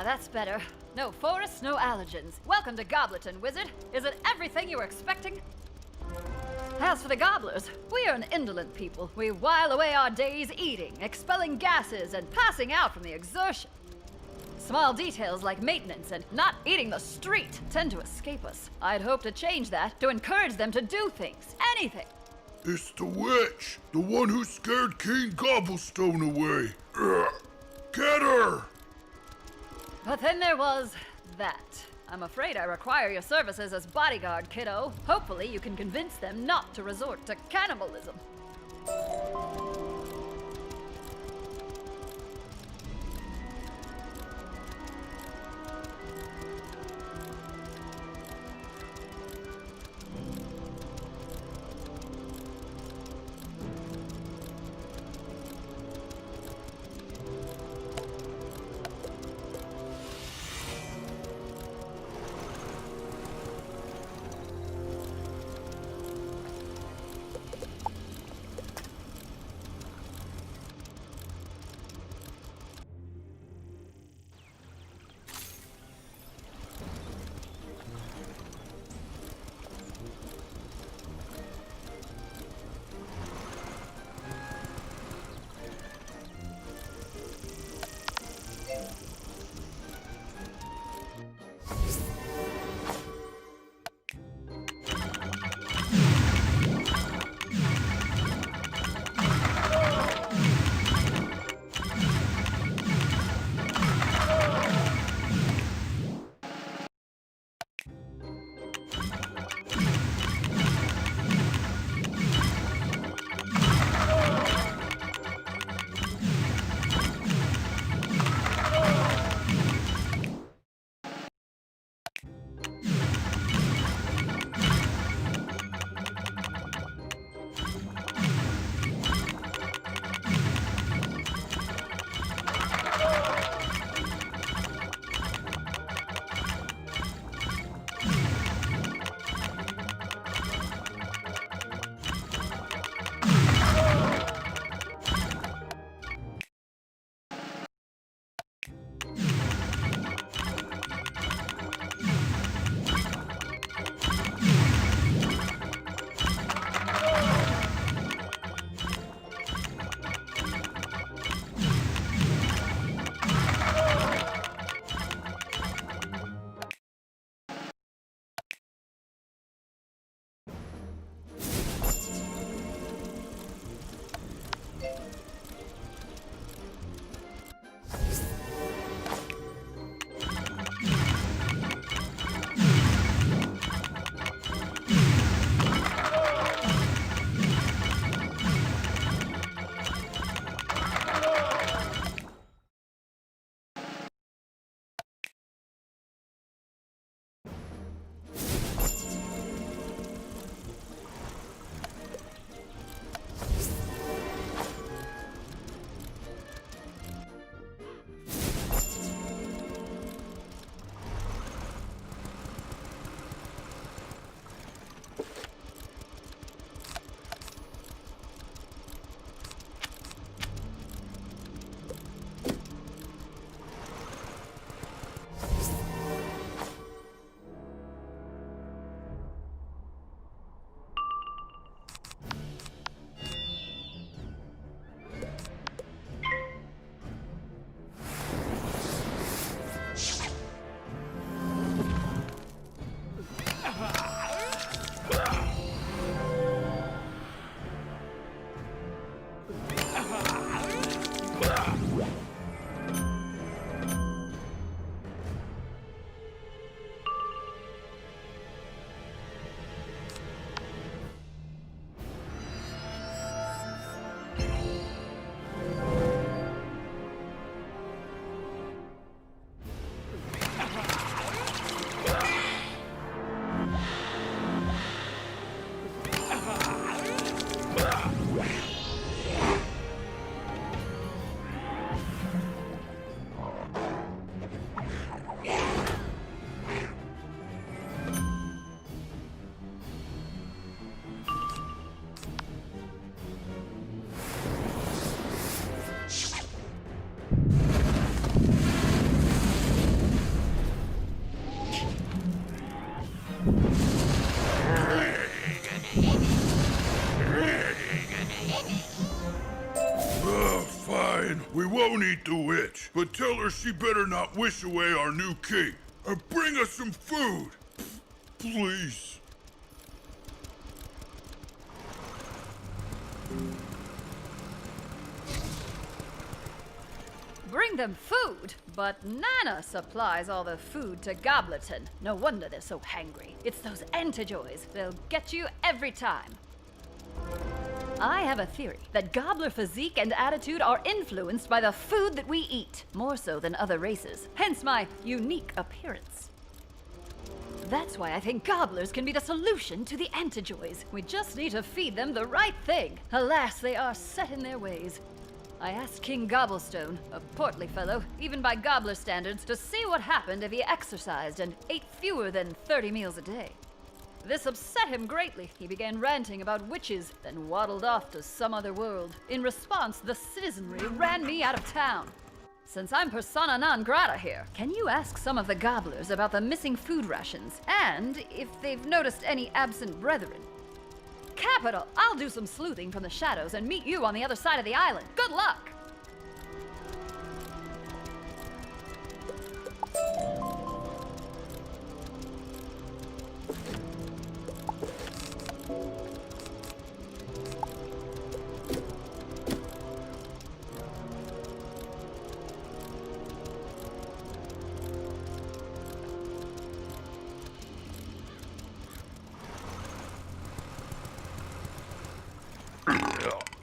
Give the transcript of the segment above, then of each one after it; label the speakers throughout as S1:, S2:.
S1: That's better. No forests, no allergens. Welcome to Gobleton, Wizard. Is it everything you were expecting? As for the gobblers, we are an indolent people. We while away our days eating, expelling gases, and passing out from the exertion. Small details like maintenance and not eating the street tend to escape us. I'd hope to change that, to encourage them to do things, anything.
S2: It's the witch, the one who scared King Gobblestone away. Get her!
S1: But then there was that. I'm afraid I require your services as bodyguard, kiddo. Hopefully you can convince them not to resort to cannibalism.
S2: We won't eat the witch, but tell her she better not wish away our new king. And bring us some food. Please.
S1: Bring them food, but Nana supplies all the food to Gobleton. No wonder they're so hangry. It's those antijoys. They'll get you every time. I have a theory that gobbler physique and attitude are influenced by the food that we eat, more so than other races, hence my unique appearance. That's why I think gobblers can be the solution to the antijoys. We just need to feed them the right thing. Alas, they are set in their ways. I asked King Gobblestone, a portly fellow, even by gobbler standards, to see what happened if he exercised and ate fewer than 30 meals a day. This upset him greatly. He began ranting about witches, then waddled off to some other world. In response, the citizenry ran me out of town. Since I'm persona non grata here, can you ask some of the gobblers about the missing food rations, and if they've noticed any absent brethren? Capital! I'll do some sleuthing from the shadows and meet you on the other side of the island. Good luck!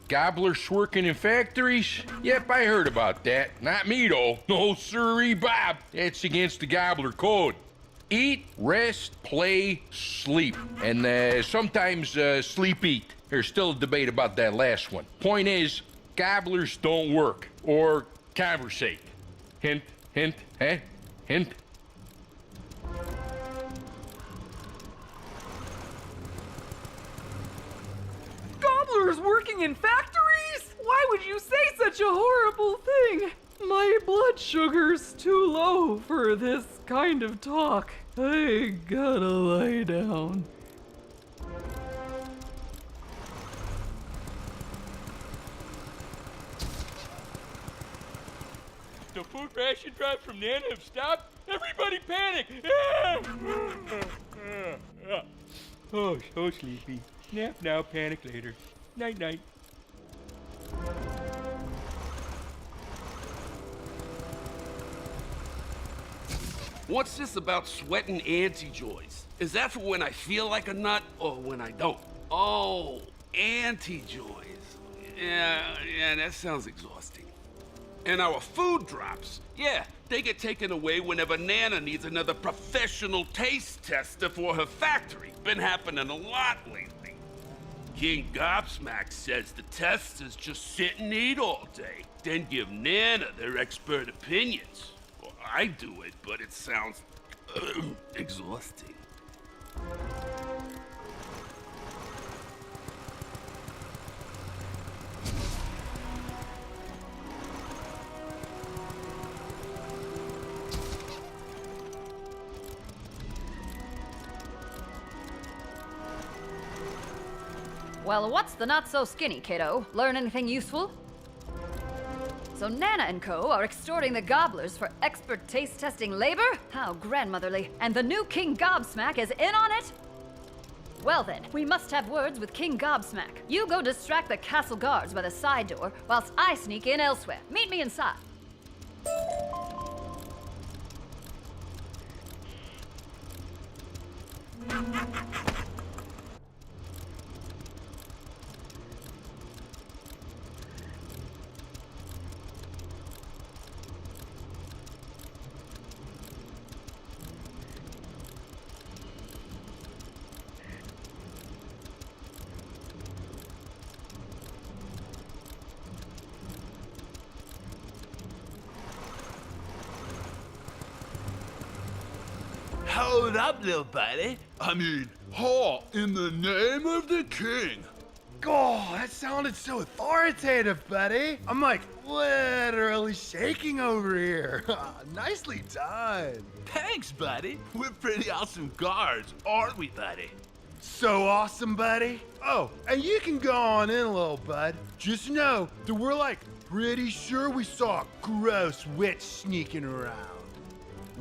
S3: Gobblers working in factories? Yep, I heard about that. Not me, though. No, sirree, Bob. That's against the gobbler code. Eat, rest, play, sleep. And sometimes sleep eat. There's still a debate about that last one. Point is, gobblers don't work or conversate. Hint, hint, eh? Hint.
S4: Gobblers working in factories? Why would you say such a horrible thing? My blood sugar's too low for this kind of talk. I gotta lie down.
S3: The food ration drive from Nana have stopped? Everybody panic! Oh, so sleepy. Nap now, panic later. Night, night.
S5: What's this about sweating anti-joys? Is that for when I feel like a nut or when I don't? Oh, anti-joys. Yeah, that sounds exhausting. And our food drops. Yeah, they get taken away whenever Nana needs another professional taste tester for her factory. Been happening a lot lately. King Gobsmack says the testers just sit and eat all day, then give Nana their expert opinions. Well, I do it, but it sounds exhausting.
S1: Well, what's the not-so-skinny, kiddo? Learn anything useful? So Nana and co. are extorting the gobblers for expert taste-testing labor? How grandmotherly. And the new King Gobsmack is in on it? Well then, we must have words with King Gobsmack. You go distract the castle guards by the side door, whilst I sneak in elsewhere. Meet me inside.
S6: Hold up, little buddy.
S2: I mean, in the name of the king.
S6: Oh, that sounded so authoritative, buddy. I'm like literally shaking over here. Nicely done.
S5: Thanks, buddy. We're pretty awesome guards, aren't we, buddy?
S6: So awesome, buddy. Oh, and you can go on in, little bud. Just know that we're like Pretty sure we saw a gross witch sneaking around.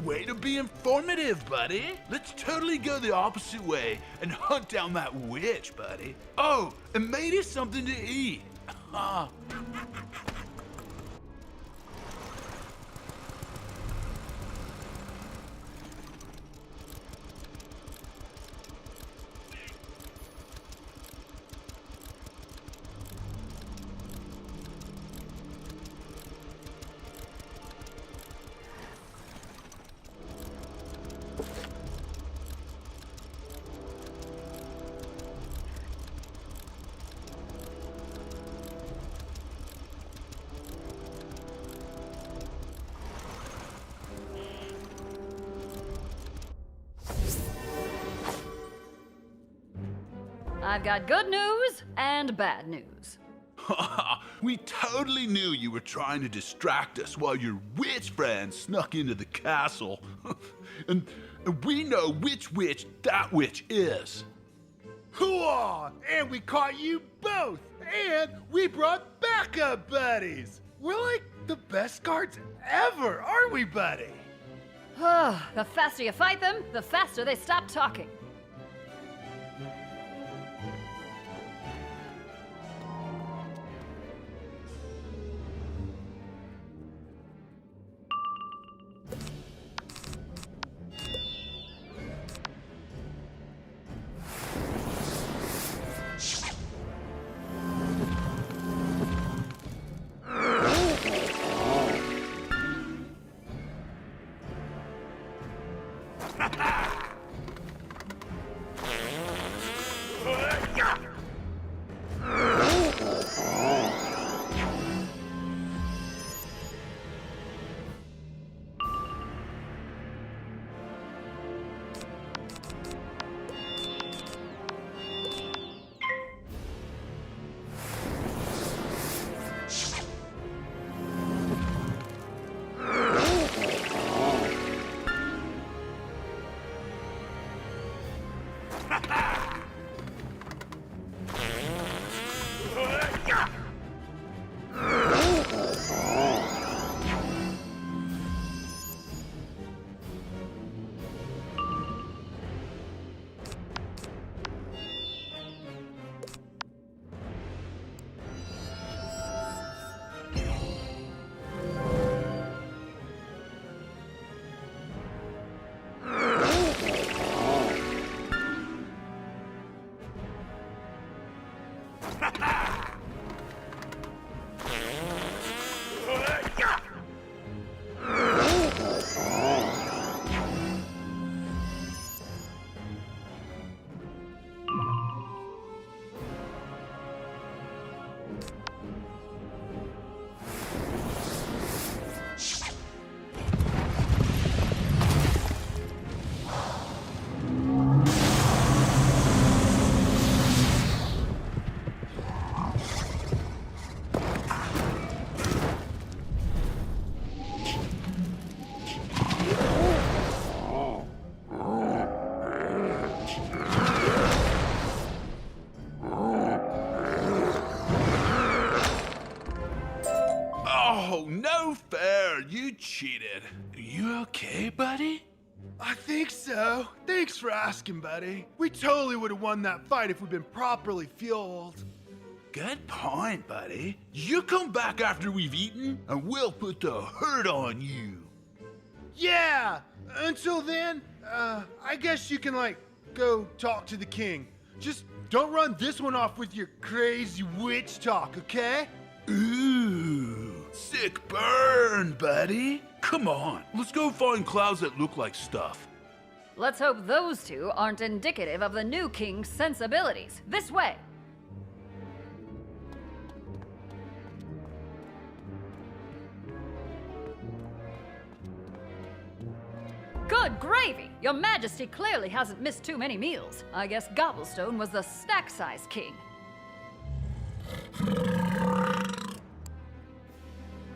S7: Way to be informative, buddy. Let's totally go the opposite way and hunt down that witch, buddy. Oh, and maybe something to eat.
S1: I've got good news and bad news.
S7: We totally knew you were trying to distract us while your witch friend snuck into the castle. and we know which witch that witch is.
S6: Hooah! And we caught you both! And we brought backup buddies! We're like the best guards ever, aren't we, buddy?
S1: The faster you fight them, the faster they stop talking.
S7: Oh, no fair. You cheated. Are you okay, buddy?
S6: I think so. Thanks for asking, buddy. We totally would have won that fight if we'd been properly fueled.
S7: Good point, buddy. You come back after we've eaten, and we'll put the hurt on you.
S6: Yeah! Until then, I guess you can, go talk to the king. Just don't run this one off with your crazy witch talk, okay?
S7: Ooh, sick burn, buddy. Come on, let's go find clouds that look like stuff.
S1: Let's hope those two aren't indicative of the new king's sensibilities. This way! Good gravy! Your Majesty clearly hasn't missed too many meals. I guess Gobblestone was the snack-sized king.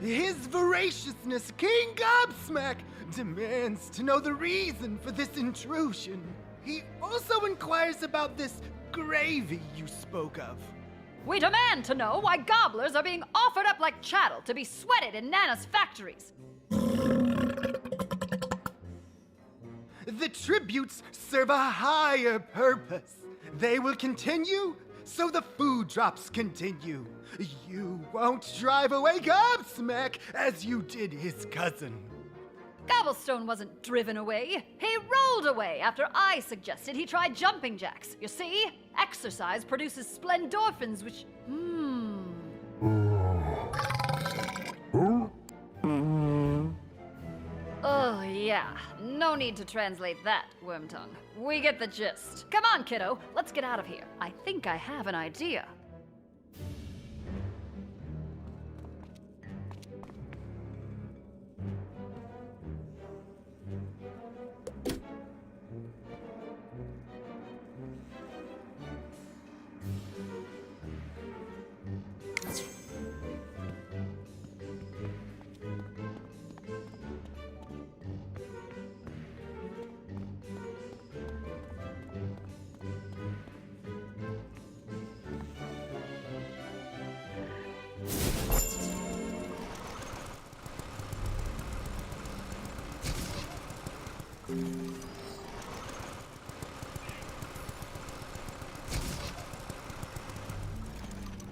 S8: His voraciousness, King Gobsmack, demands to know the reason for this intrusion. He also inquires about this gravy you spoke of.
S1: We demand to know why gobblers are being offered up like chattel to be sweated in Nana's factories.
S8: The tributes serve a higher purpose. They will continue, so the food drops continue. You won't drive away Gobsmack as you did his cousin.
S1: Gobblestone wasn't driven away. He rolled away after I suggested he try jumping jacks. You see, exercise produces splendorphins, which... Oh, yeah. No need to translate that, Wormtongue. We get the gist. Come on, kiddo. Let's get out of here. I think I have an idea.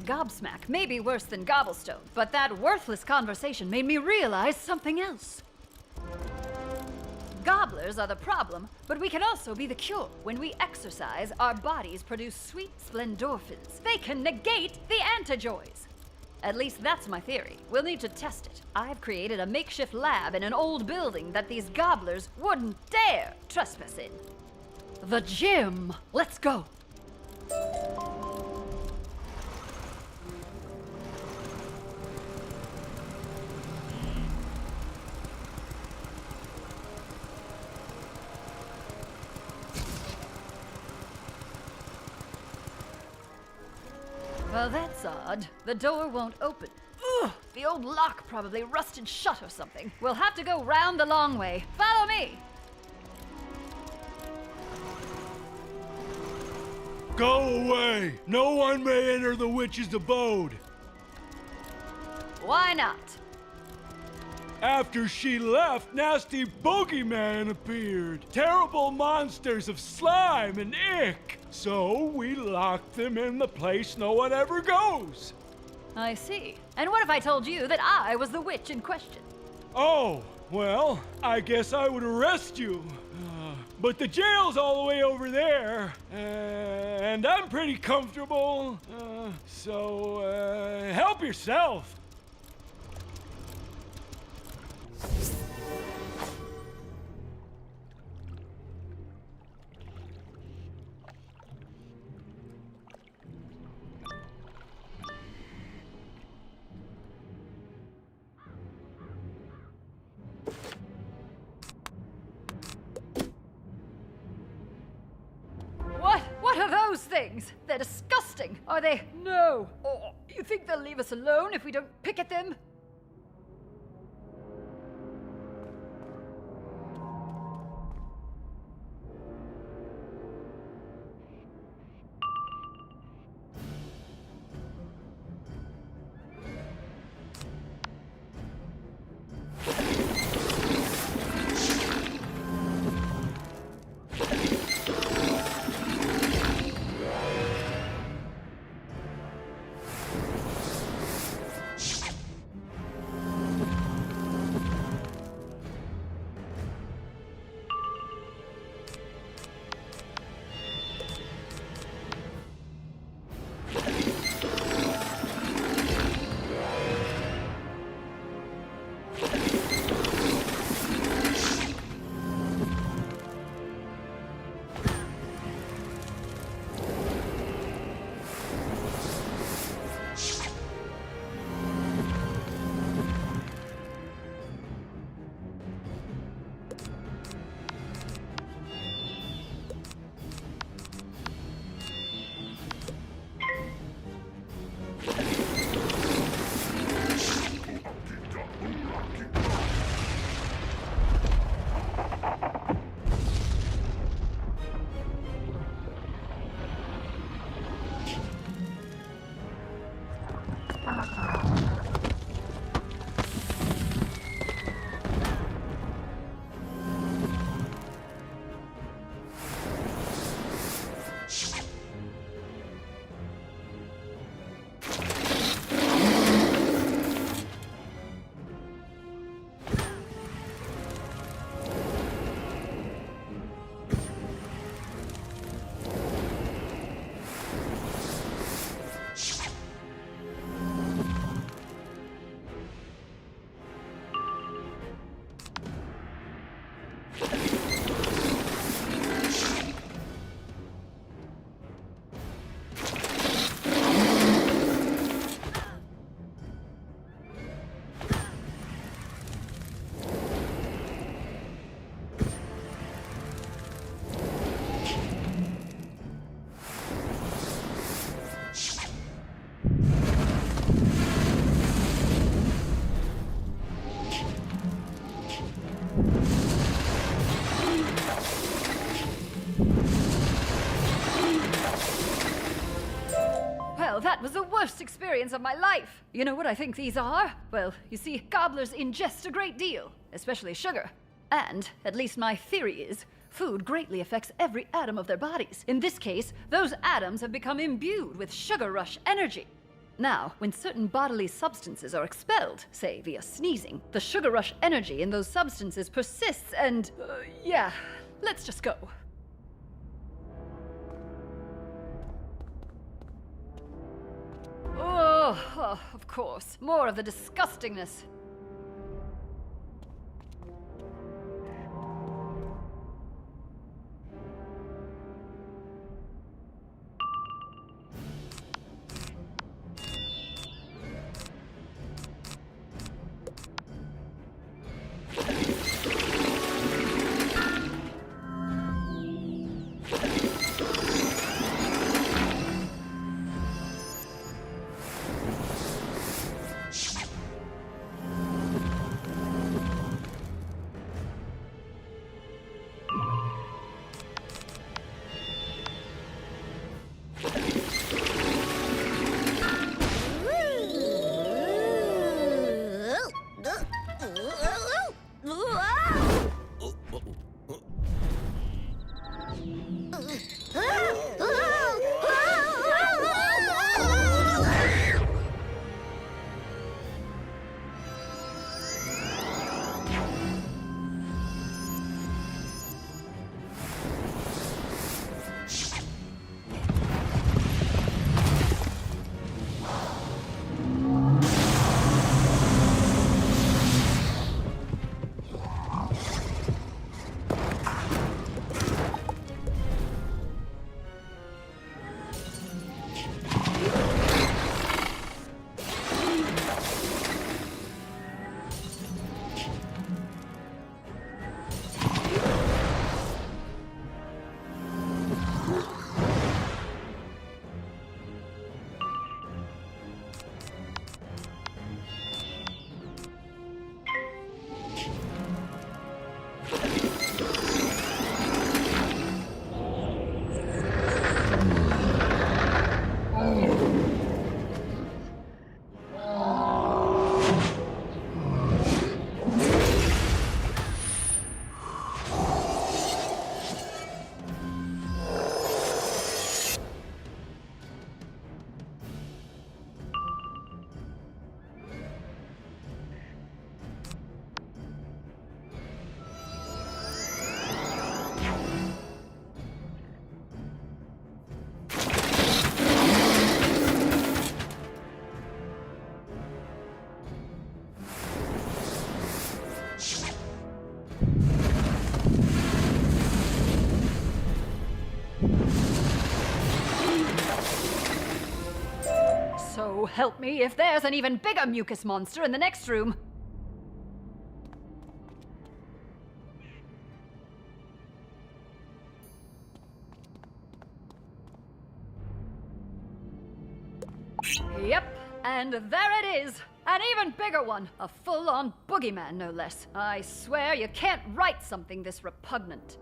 S1: Gobsmack may be worse than Gobblestone, but that worthless conversation made me realize something else. Gobblers are the problem, but we can also be the cure. When we exercise, our bodies produce sweet splendorphins. They can negate the antijoys. At least that's my theory. We'll need to test it. I've created a makeshift lab in an old building that these gobblers wouldn't dare trespass in. The gym. Let's go. Well, that's odd. The door won't open. Ugh, the old lock probably rusted shut or something. We'll have to go round the long way. Follow me!
S9: Go away! No one may enter the witch's abode.
S1: Why not?
S9: After she left, nasty bogeyman appeared. Terrible monsters of slime and ick. So we locked them in the place no one ever goes.
S1: I see. And what if I told you that I was the witch in question?
S9: Oh, well, I guess I would arrest you. But the jail's all the way over there, and I'm pretty comfortable, so help yourself.
S1: What are those things? They're disgusting. Are they? No. Oh, you think they'll leave us alone if we don't pick at them? Well, that was the worst experience of my life. You know what I think these are? Well, you see, gobblers ingest a great deal, especially sugar. And, at least my theory is, food greatly affects every atom of their bodies. In this case, those atoms have become imbued with sugar rush energy. Now, when certain bodily substances are expelled, say via sneezing, the sugar rush energy in those substances persists and, yeah, let's just go. Oh, of course, more of the disgustingness. So help me if there's an even bigger mucus monster in the next room. Yep, and there it is. An even bigger one. A full-on boogeyman, no less. I swear you can't write something this repugnant.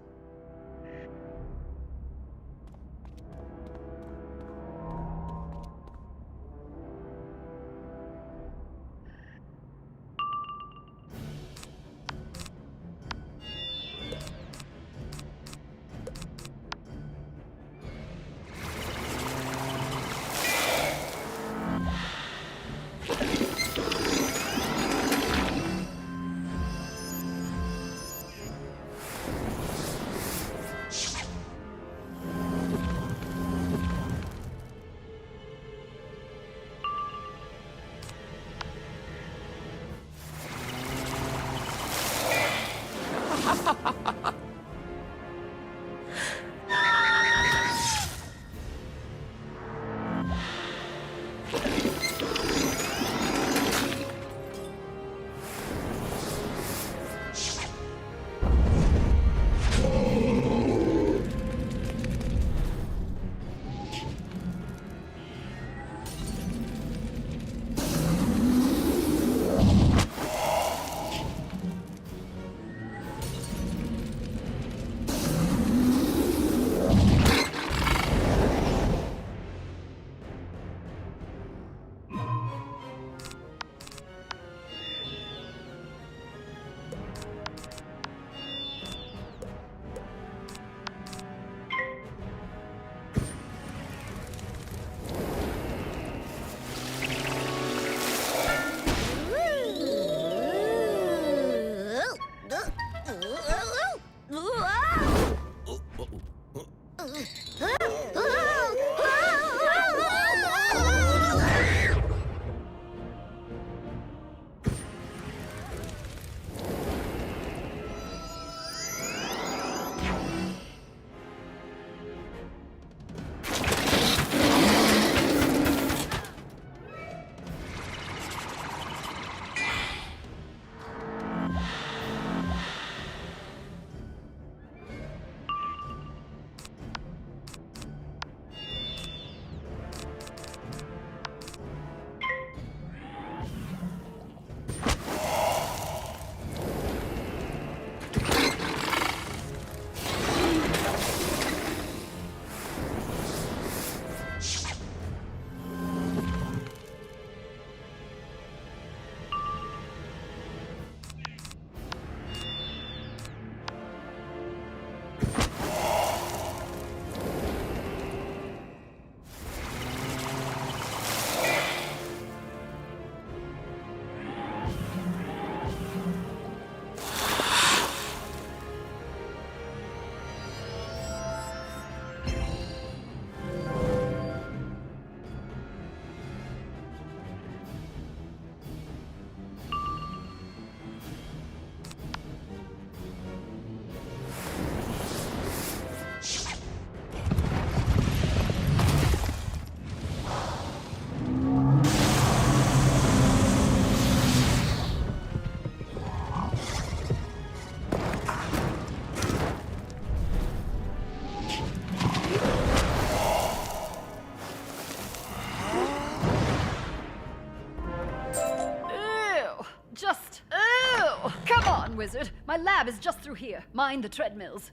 S1: Wizard. My lab is just through here. Mind the treadmills.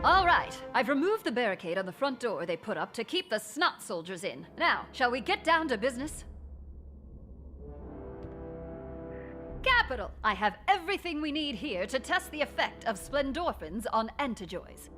S1: All right, I've removed the barricade on the front door they put up to keep the snot soldiers in. Now, shall we get down to business? Capital! I have everything we need here to test the effect of splendorphins on antijoys.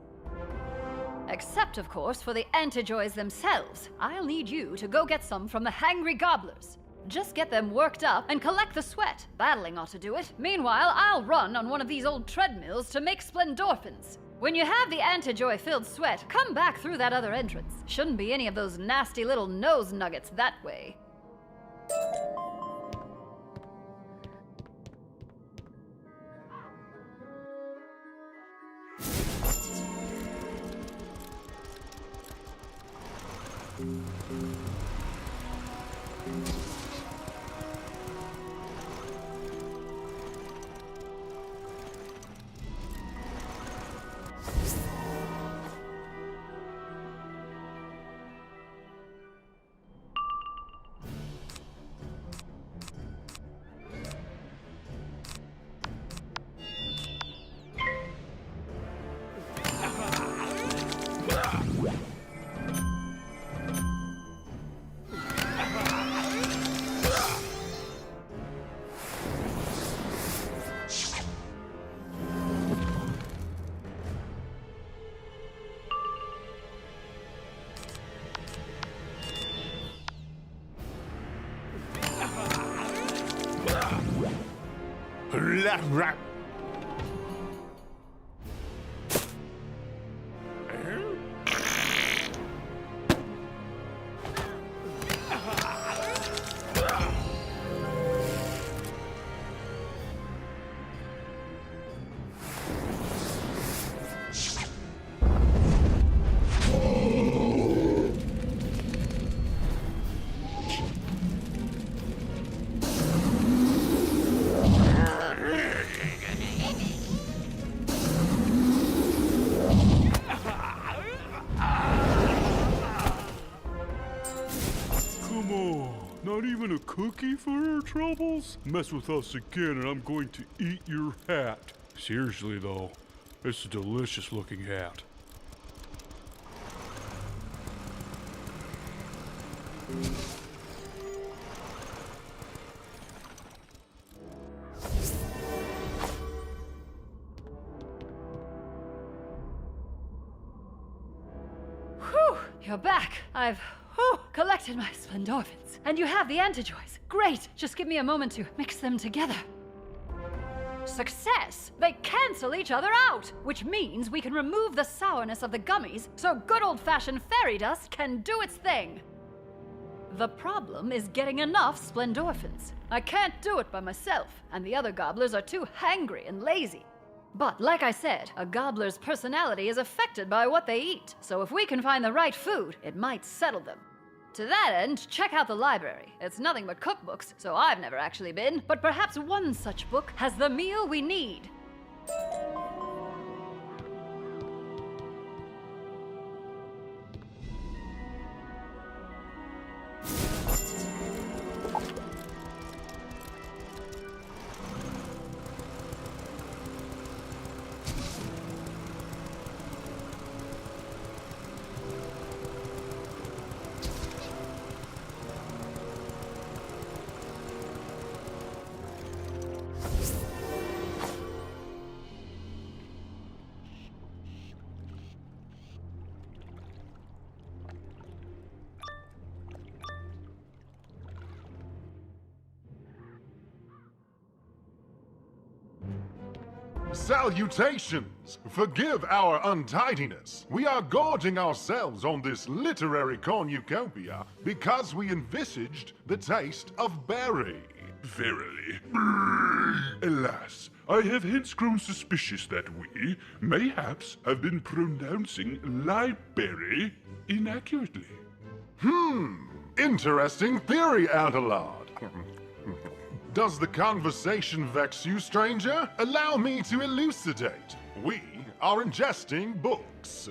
S1: Except, of course, for the antijoys themselves. I'll need you to go get some from the hangry gobblers. Just get them worked up and collect the sweat. Battling ought to do it. Meanwhile, I'll run on one of these old treadmills to make splendorphins. When you have the antijoy-filled sweat, come back through that other entrance. Shouldn't be any of those nasty little nose nuggets that way.
S9: Not even a cookie for our troubles? Mess with us again and I'm going to eat your hat. Seriously though, it's a delicious looking hat.
S1: Whew! You're back. I've collected my splendorphins. And you have the antijoys. Great! Just give me a moment to mix them together. Success! They cancel each other out! Which means we can remove the sourness of the gummies so good old-fashioned fairy dust can do its thing. The problem is getting enough splendorphins. I can't do it by myself, and the other gobblers are too hangry and lazy. But like I said, a gobbler's personality is affected by what they eat, so if we can find the right food, it might settle them. To that end, check out the library. It's nothing but cookbooks, so I've never actually been, but perhaps one such book has the meal we need.
S10: Salutations! Forgive our untidiness. We are gorging ourselves on this literary cornucopia because we envisaged the taste of berry.
S2: Verily. Alas, I have hence grown suspicious that we, mayhaps, have been pronouncing library inaccurately.
S10: Interesting theory, Adelard. Does the conversation vex you, stranger? Allow me to elucidate. We are ingesting books.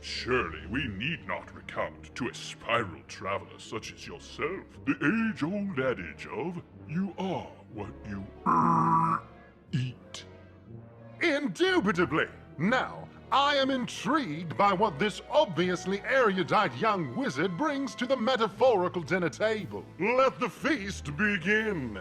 S2: Surely we need not recount to a spiral traveler such as yourself the age-old adage of, you are what you eat.
S10: Indubitably. Now, I am intrigued by what this obviously erudite young wizard brings to the metaphorical dinner table. Let the feast begin.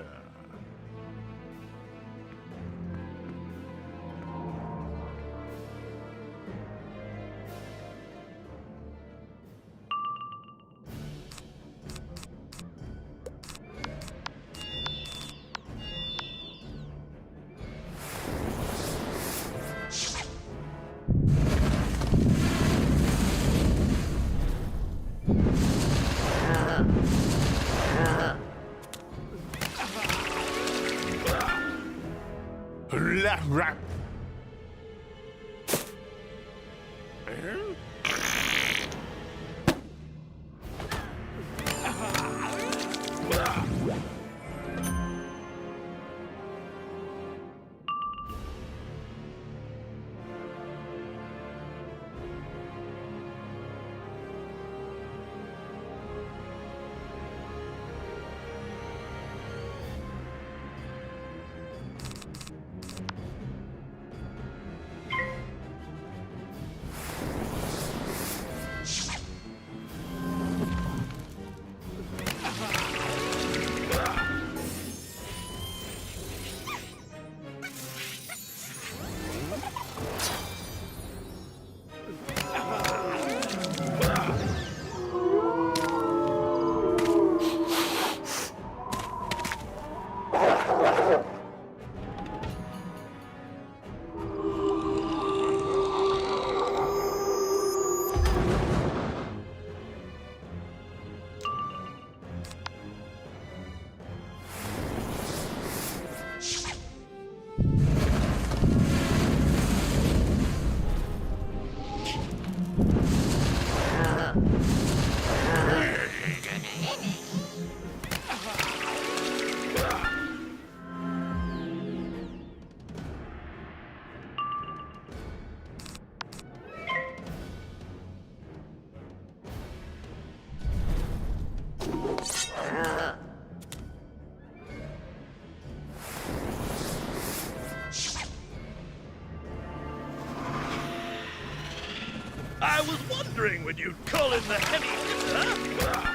S11: I was wondering when you'd call in the heavy hitter.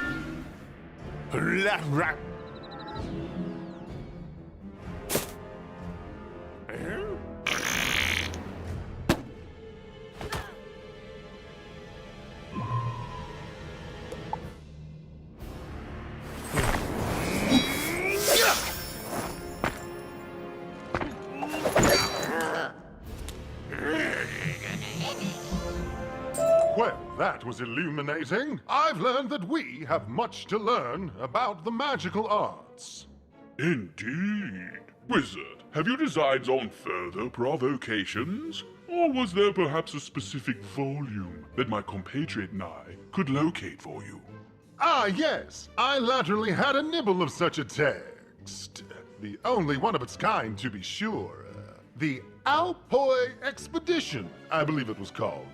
S10: Well, that was illuminating. I've learned that we have much to learn about the magical arts.
S2: Indeed. Wizard, have you designs on further provocations? Or was there perhaps a specific volume that my compatriot and I could locate for you?
S10: Ah, yes. I latterly had a nibble of such a text. The only one of its kind, to be sure. The Alpoi Expedition, I believe it was called.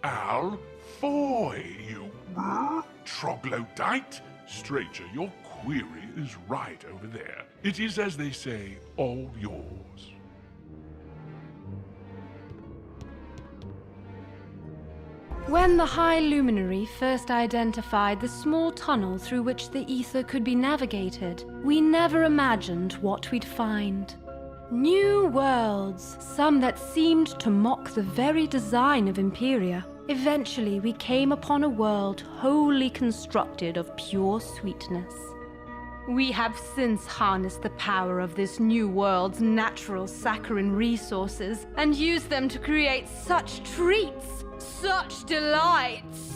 S2: Al Foy, you troglodyte. Stranger, your query is right over there. It is, as they say, all yours.
S12: When the High Luminary first identified the small tunnel through which the ether could be navigated, we never imagined what we'd find. New worlds, some that seemed to mock the very design of Imperia. Eventually, we came upon a world wholly constructed of pure sweetness. We have since harnessed the power of this new world's natural saccharine resources and used them to create such treats, such delights.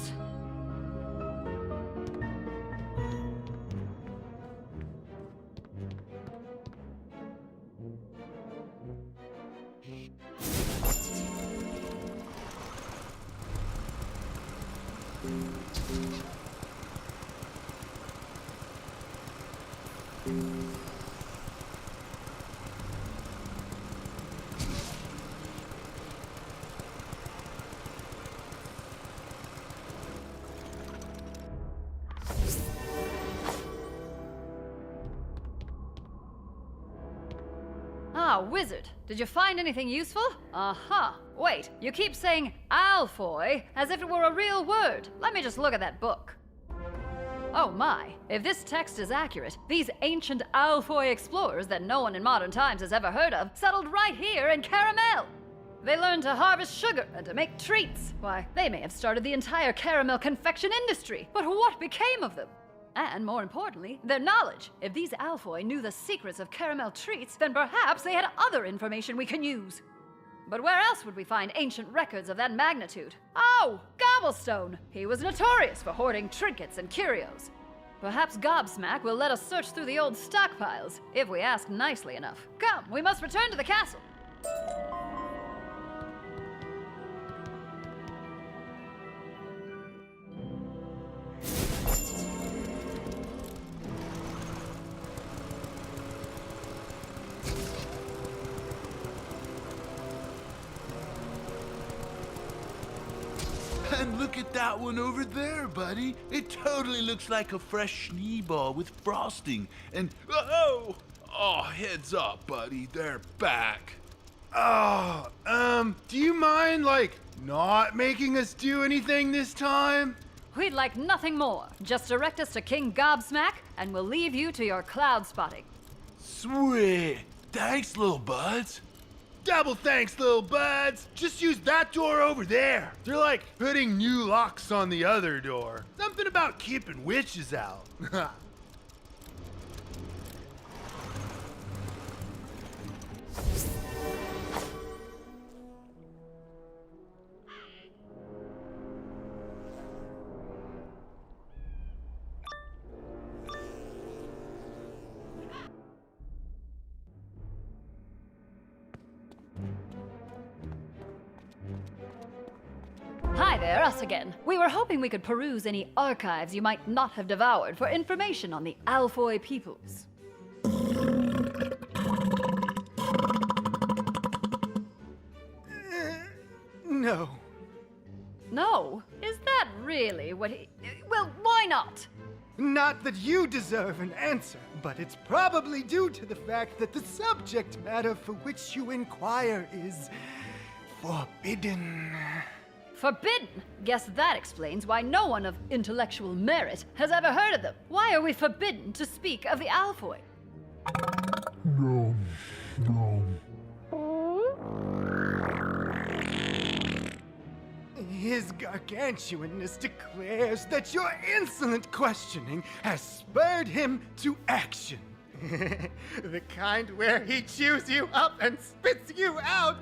S1: Ah, Wizard, did you find anything useful? Uh-huh. Wait, you keep saying Alfoy as if it were a real word. Let me just look at that book. Oh my, if this text is accurate, these ancient Alfoy explorers that no one in modern times has ever heard of settled right here in Karamelle. They learned to harvest sugar and to make treats. Why, they may have started the entire caramel confection industry, but what became of them? And more importantly, their knowledge. If these Alfoy knew the secrets of caramel treats, then perhaps they had other information we can use. But where else would we find ancient records of that magnitude? Oh, Gobblestone! He was notorious for hoarding trinkets and curios. Perhaps Gobsmack will let us search through the old stockpiles, if we ask nicely enough. Come, we must return to the castle.
S7: And look at that one over there, buddy. It totally looks like a fresh Schneeball with frosting. And, oh, heads up, buddy. They're back.
S6: Oh, do you mind, not making us do anything this time?
S1: We'd like nothing more. Just direct us to King Gobsmack, and we'll leave you to your cloud spotting.
S7: Sweet. Thanks, little buds.
S6: Double thanks, little buds. Just use that door over there. They're like putting new locks on the other door. Something about keeping witches out.
S1: Hi there, us again. We were hoping we could peruse any archives you might not have devoured for information on the Alfoy peoples.
S8: No.
S1: No? Is that really what he... Well, why not?
S8: Not that you deserve an answer, but it's probably due to the fact that the subject matter for which you inquire is forbidden.
S1: Forbidden? Guess that explains why no one of intellectual merit has ever heard of them. Why are we forbidden to speak of the Alfoy?
S10: No.
S8: His gargantuanness declares that your insolent questioning has spurred him to action. The kind where he chews you up and spits you out.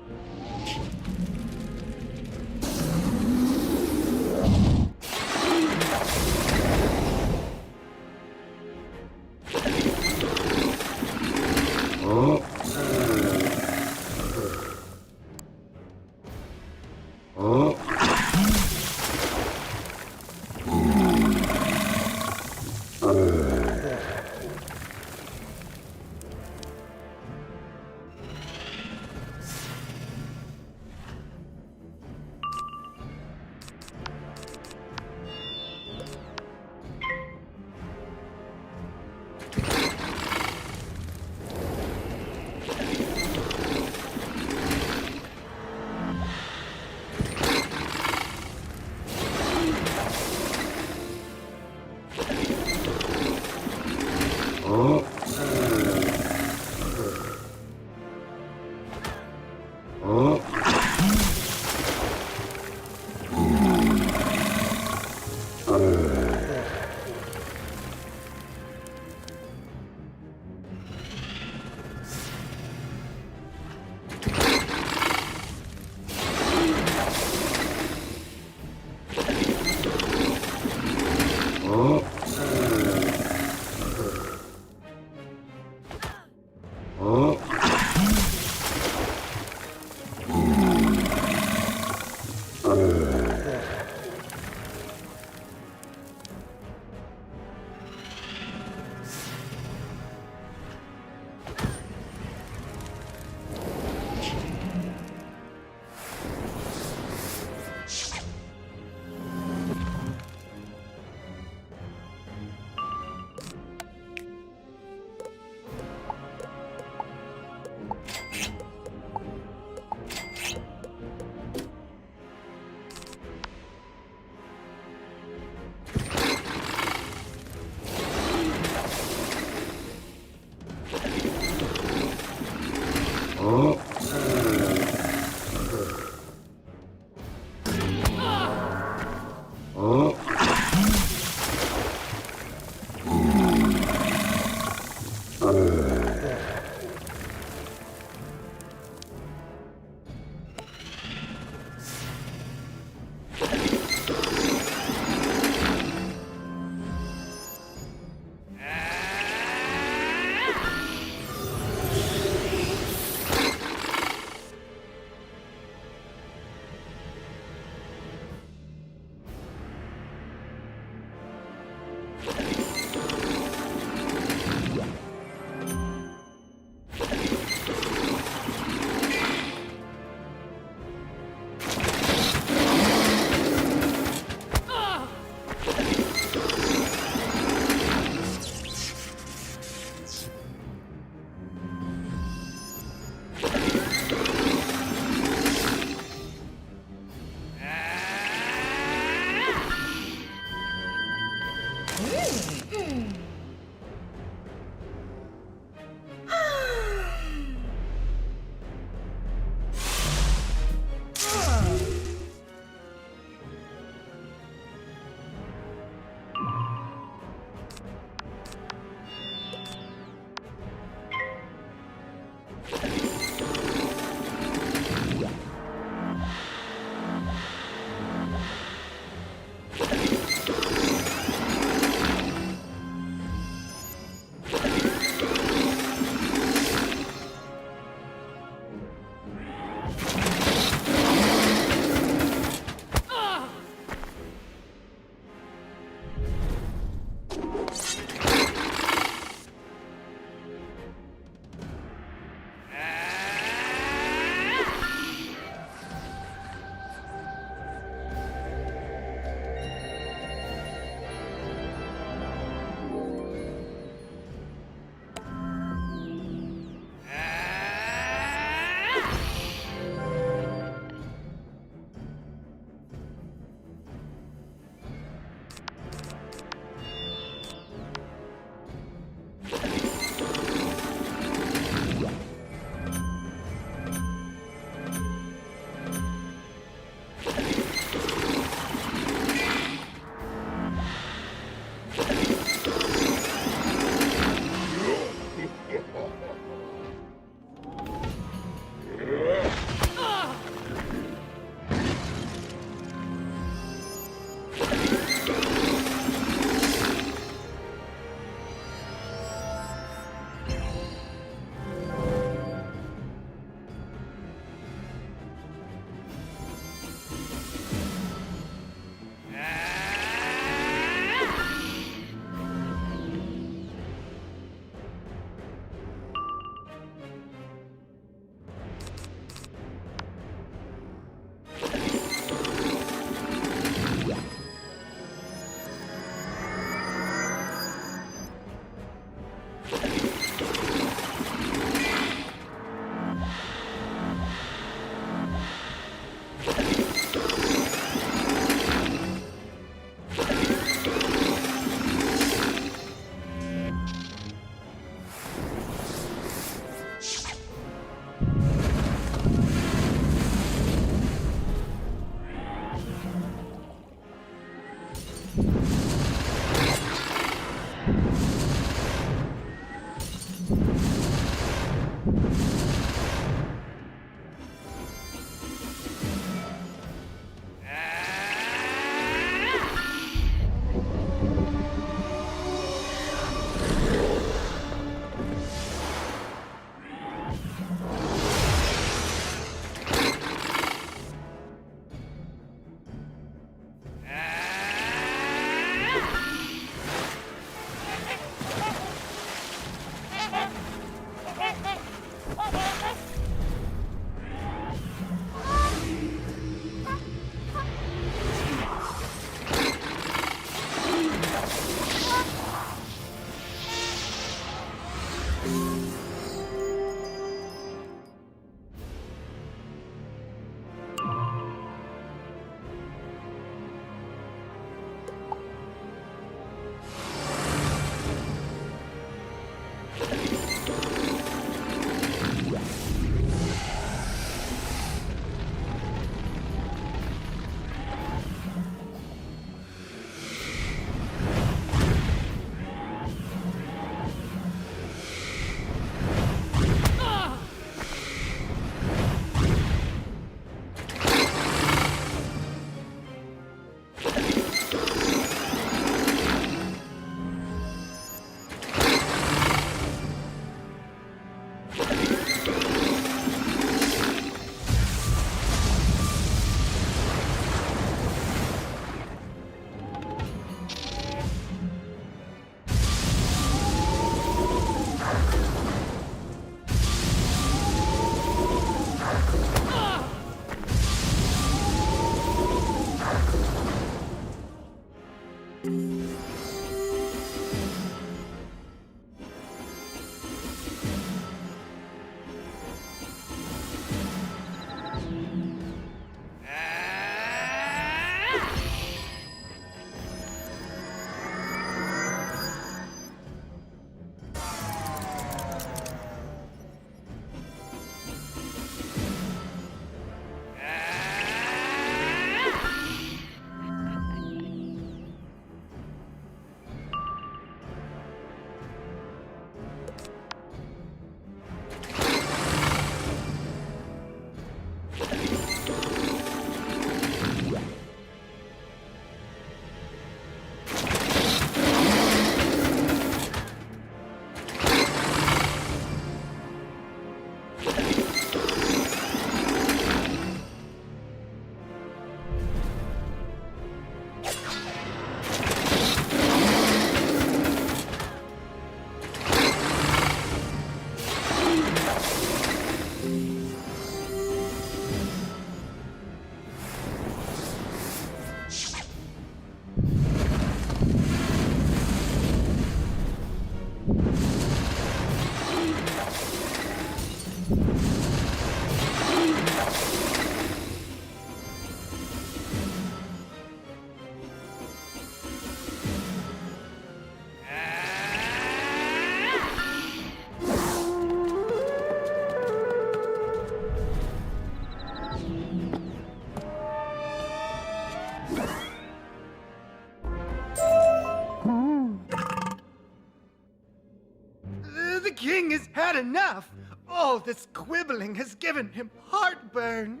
S8: The king has had enough. All this quibbling has given him heartburn.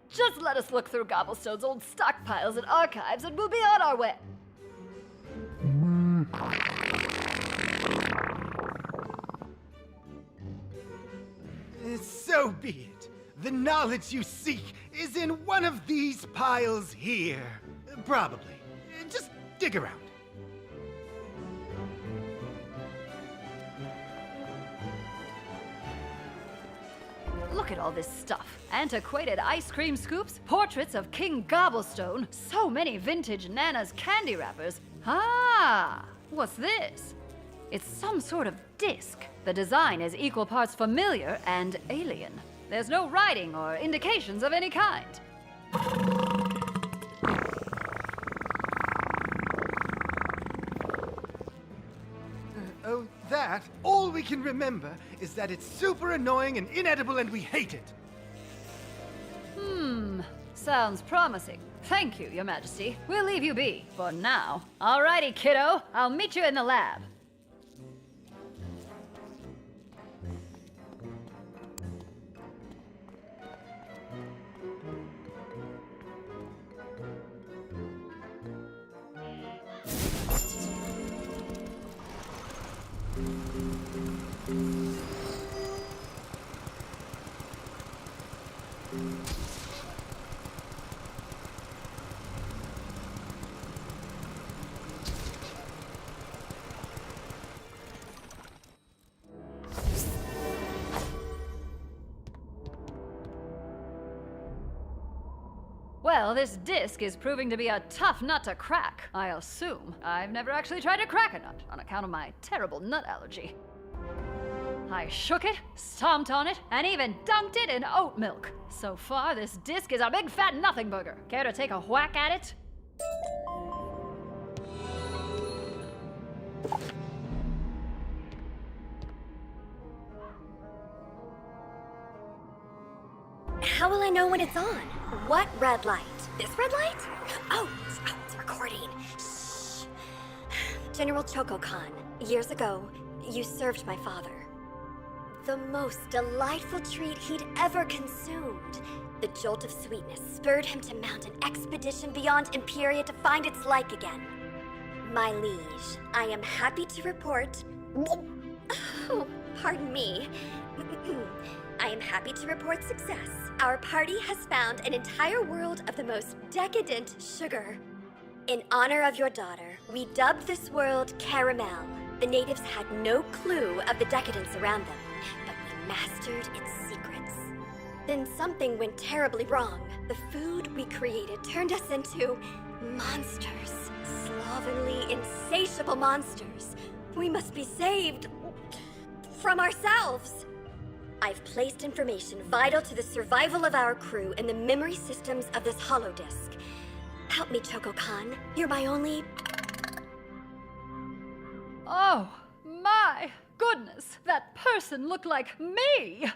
S1: Just let us look through Gobblestone's old stockpiles and archives and we'll be on our way.
S8: So be it. The knowledge you seek is in one of these piles here. Probably. Just dig around.
S1: Look at all this stuff. Antiquated ice cream scoops, portraits of King Gobblestone, so many vintage Nana's candy wrappers. Ah, what's this? It's some sort of disc. The design is equal parts familiar and alien. There's no writing or indications of any kind.
S8: Oh, that? All we can remember is that it's super annoying and inedible and we hate it.
S1: Sounds promising. Thank you, Your Majesty. We'll leave you be for now. Alrighty, kiddo. I'll meet you in the lab. Well, this disc is proving to be a tough nut to crack, I assume. I've never actually tried to crack a nut on account of my terrible nut allergy. I shook it, stomped on it, and even dunked it in oat milk. So far, this disc is a big fat nothing burger. Care to take a whack at it?
S13: How will I know when it's on? What red light? This red light? Oh, it's recording. Shh. General Choco Khan, years ago, you served my father. The most delightful treat he'd ever consumed. The jolt of sweetness spurred him to mount an expedition beyond Imperia to find its like again. My liege, I am happy to report... Oh, pardon me. I am happy to report success. Our party has found an entire world of the most decadent sugar. In honor of your daughter, we dubbed this world Karamelle. The natives had no clue of the decadence around them, but we mastered its secrets. Then something went terribly wrong. The food we created turned us into monsters. Slovenly, insatiable monsters. We must be saved from ourselves. I've placed information vital to the survival of our crew in the memory systems of this holodisk. Help me, Choco Khan. You're my only...
S1: Oh, my goodness! That person looked like me!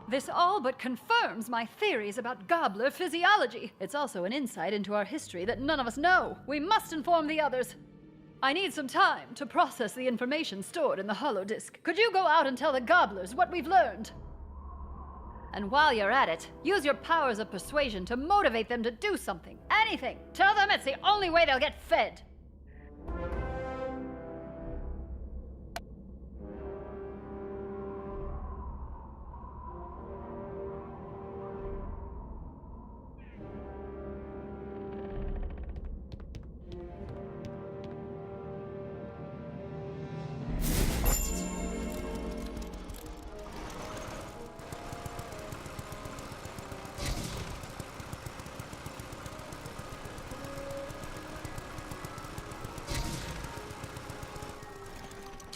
S1: This all but confirms my theories about gobbler physiology. It's also an insight into our history that none of us know. We must inform the others. I need some time to process the information stored in the holodisk. Could you go out and tell the gobblers what we've learned? And while you're at it, use your powers of persuasion to motivate them to do something. Anything. Tell them it's the only way they'll get fed.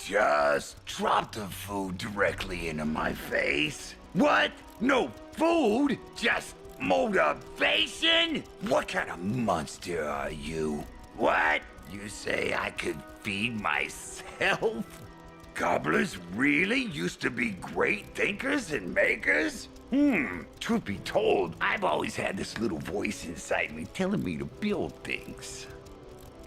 S14: Just drop the food directly into my face. What? No food? Just motivation? What kind of monster are you? What? You say I could feed myself? Gobblers really used to be great thinkers and makers? Truth be told, I've always had this little voice inside me telling me to build things.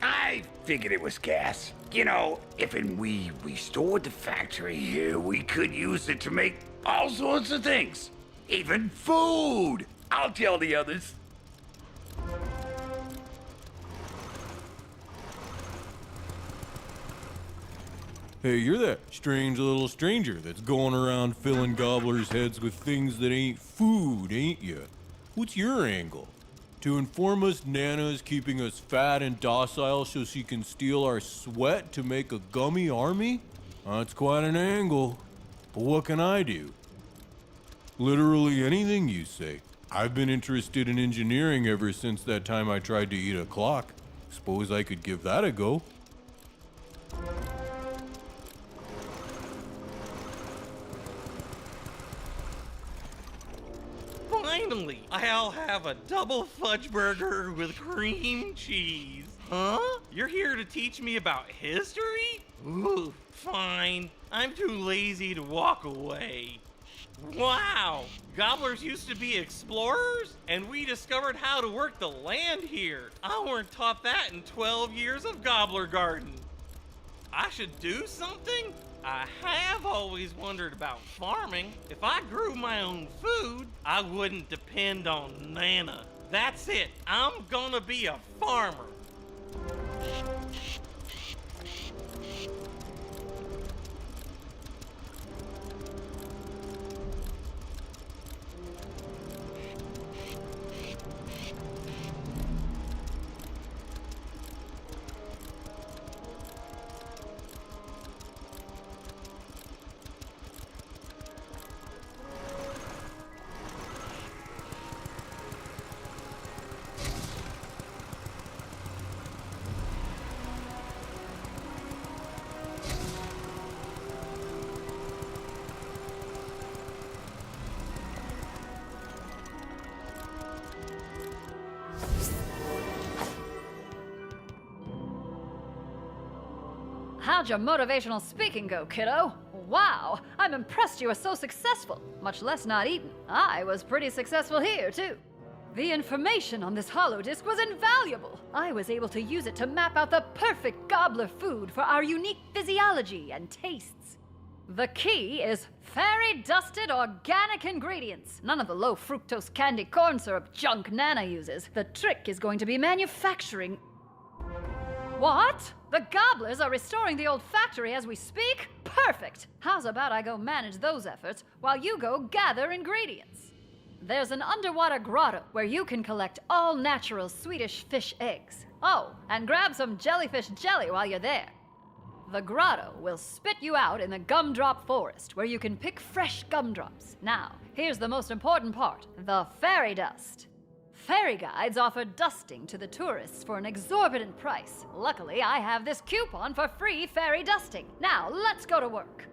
S14: I figured it was gas. You know, if and we restored the factory here, we could use it to make all sorts of things. Even food! I'll tell the others.
S15: Hey, you're that strange little stranger that's going around filling gobblers' heads with things that ain't food, ain't you? What's your angle? To inform us Nana's keeping us fat and docile so she can steal our sweat to make a gummy army? That's quite an angle. But what can I do? Literally anything you say. I've been interested in engineering ever since that time I tried to eat a clock. Suppose I could give that a go.
S16: Finally, I'll have a double fudge burger with cream cheese. Huh? You're here to teach me about history? Ooh, fine. I'm too lazy to walk away. Wow! Gobblers used to be explorers, and we discovered how to work the land here. I weren't taught that in 12 years of Gobbler Garden. I should do something? I have always wondered about farming. If I grew my own food, I wouldn't depend on Nana. That's it. I'm gonna be a farmer.
S1: How'd your motivational speaking go, kiddo? Wow, I'm impressed you were so successful, much less not eaten. I was pretty successful here, too. The information on this holodisc was invaluable. I was able to use it to map out the perfect gobbler food for our unique physiology and tastes. The key is fairy-dusted organic ingredients. None of the low-fructose candy corn syrup junk Nana uses. The trick is going to be manufacturing... What? The gobblers are restoring the old factory as we speak? Perfect! How's about I go manage those efforts while you go gather ingredients? There's an underwater grotto where you can collect all natural Swedish fish eggs. Oh, and grab some jellyfish jelly while you're there. The grotto will spit you out in the gumdrop forest where you can pick fresh gumdrops. Now, here's the most important part, the fairy dust. Fairy guides offer dusting to the tourists for an exorbitant price. Luckily, I have this coupon for free fairy dusting. Now, let's go to work.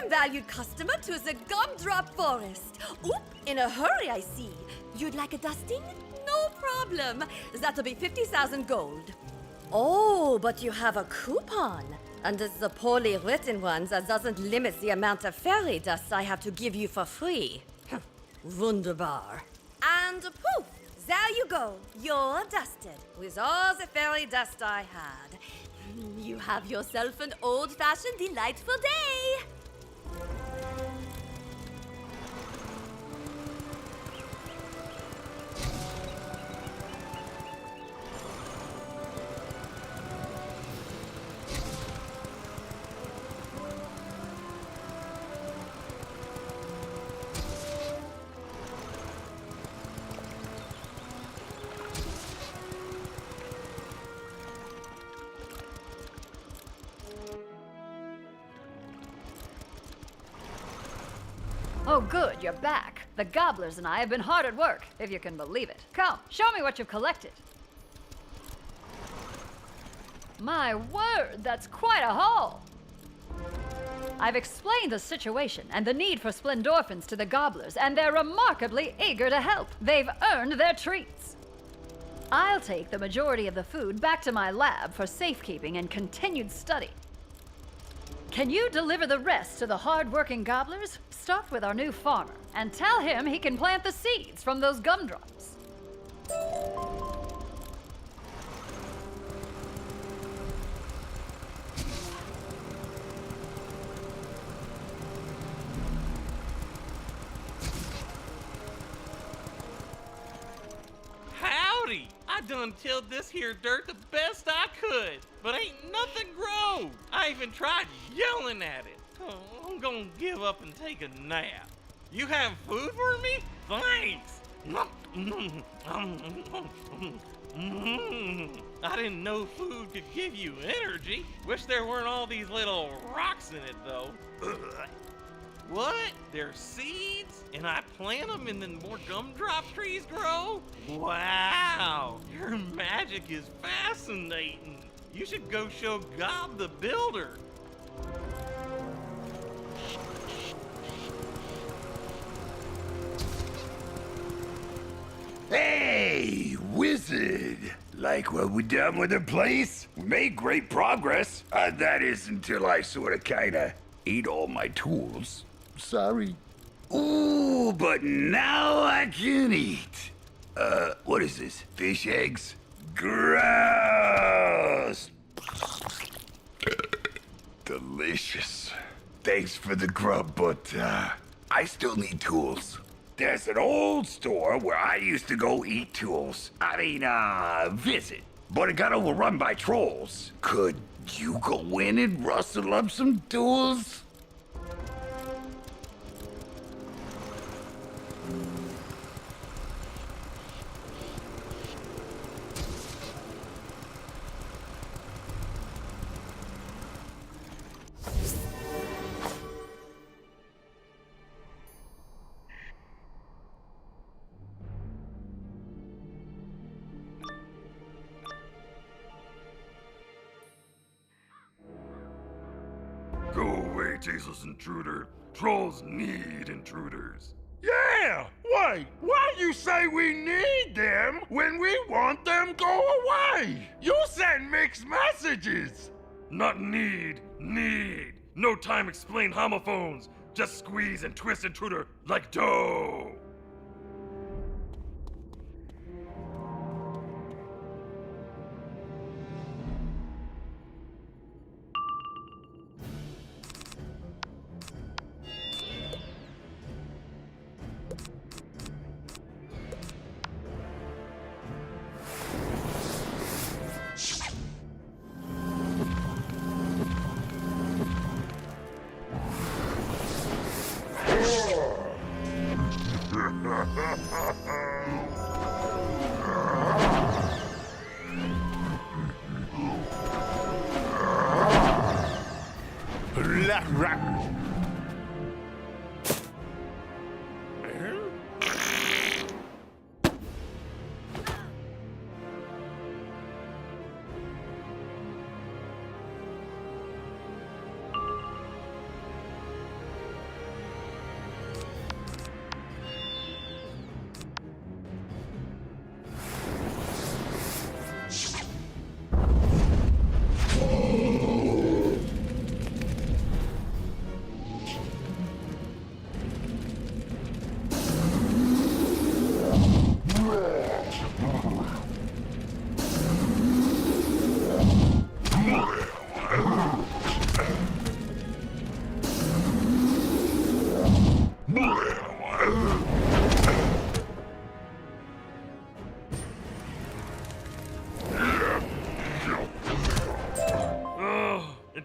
S17: Welcome, valued customer, to the Gumdrop Forest. Oop, in a hurry, I see. You'd like a dusting? No problem. That'll be 50,000 gold. Oh, but you have a coupon. And it's the poorly written one that doesn't limit the amount of fairy dust I have to give you for free. Wunderbar. And poof, there you go. You're dusted with all the fairy dust I had. You have yourself an old-fashioned, delightful day.
S1: Oh, good, you're back. The gobblers and I have been hard at work, if you can believe it. Come, show me what you've collected. My word, that's quite a haul. I've explained the situation and the need for splendorphins to the gobblers, and they're remarkably eager to help. They've earned their treats. I'll take the majority of the food back to my lab for safekeeping and continued study. Can you deliver the rest to the hard-working gobblers? Start with our new farmer and tell him he can plant the seeds from those gumdrops.
S16: Howdy! I done tilled this here dirt the best I could, but ain't nothing grow. I even tried yelling at it. Oh, I'm gonna give up and take a nap. You have food for me? Thanks! I didn't know food could give you energy. Wish there weren't all these little rocks in it, though. What? They're seeds? And I plant them and then more gumdrop trees grow? Wow! Your magic is fascinating. You should go show Gob the Builder.
S14: Hey, Wizard! Like what we done with the place? We made great progress. That is until I sorta kinda ate all my tools. Sorry. Ooh, but now I can eat. What is this? Fish eggs? Gross! Delicious. Thanks for the grub, but, I still need tools. There's an old store where I used to go eat tools. Visit. But it got overrun by trolls. Could you go in and rustle up some tools?
S18: Go away, tasteless intruder. Trolls need intruders.
S11: Yeah! Wait, why you say we need them when we want them go away? You send mixed messages!
S18: Not need. No time explain homophones. Just squeeze and twist intruder like dough.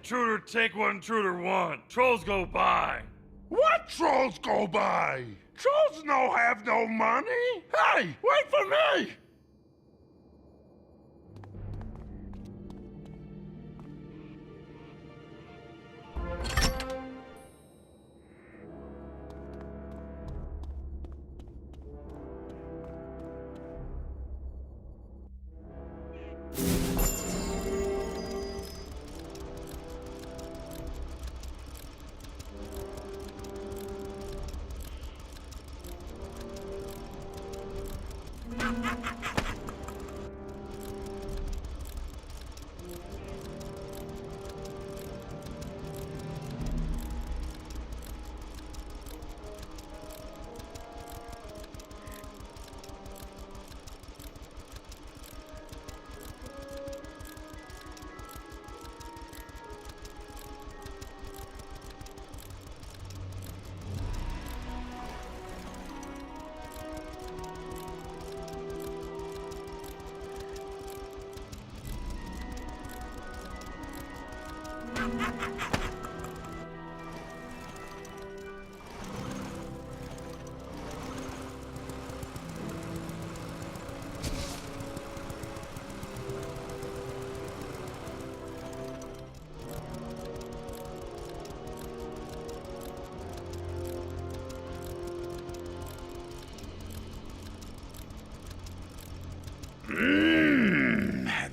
S18: Intruder take what intruder want. Trolls go by.
S11: What trolls go by? Trolls no have no money. Hey, wait for me!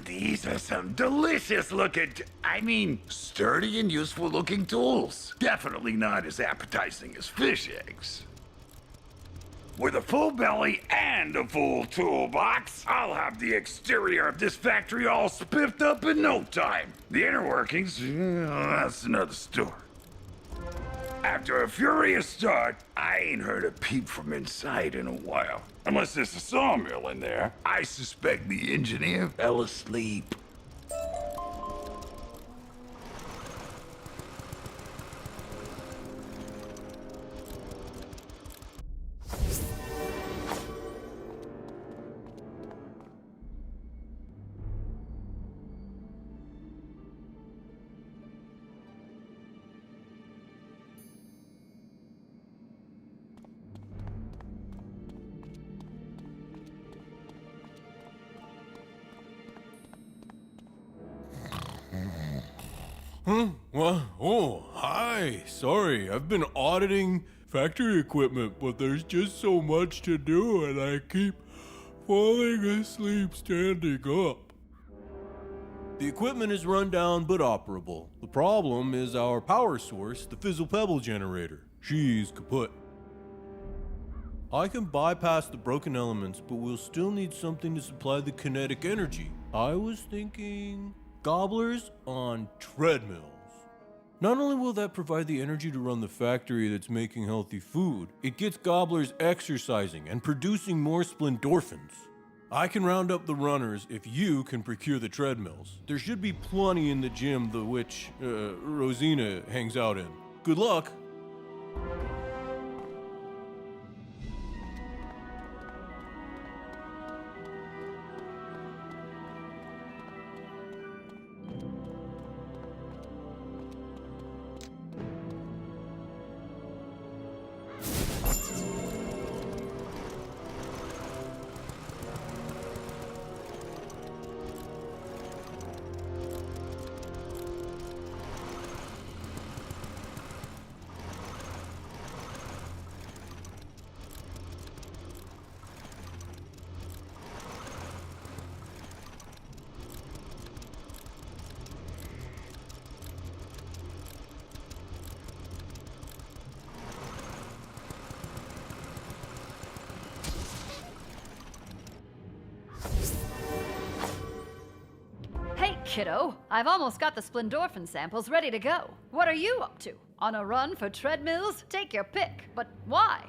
S14: These are some delicious looking, sturdy and useful looking tools. Definitely not as appetizing as fish eggs. With a full belly and a full toolbox, I'll have the exterior of this factory all spiffed up in no time. The inner workings, that's another story. After a furious start, I ain't heard a peep from inside in a while. Unless there's a sawmill in there. I suspect the engineer fell asleep.
S15: Huh? What? Oh, hi. Sorry, I've been auditing factory equipment, but there's just so much to do and I keep falling asleep standing up. The equipment is run down but operable. The problem is our power source, the Fizzle Pebble generator. She's kaput. I can bypass the broken elements, but we'll still need something to supply the kinetic energy. I was thinking gobblers on treadmills. Not only will that provide the energy to run the factory that's making healthy food, it gets gobblers exercising and producing more splendorphins. I can round up the runners if you can procure the treadmills. There should be plenty in the gym the which Rosina hangs out in. Good luck!
S1: Kiddo, I've almost got the splendorphin samples ready to go. What are you up to? On a run for treadmills? Take your pick. But why?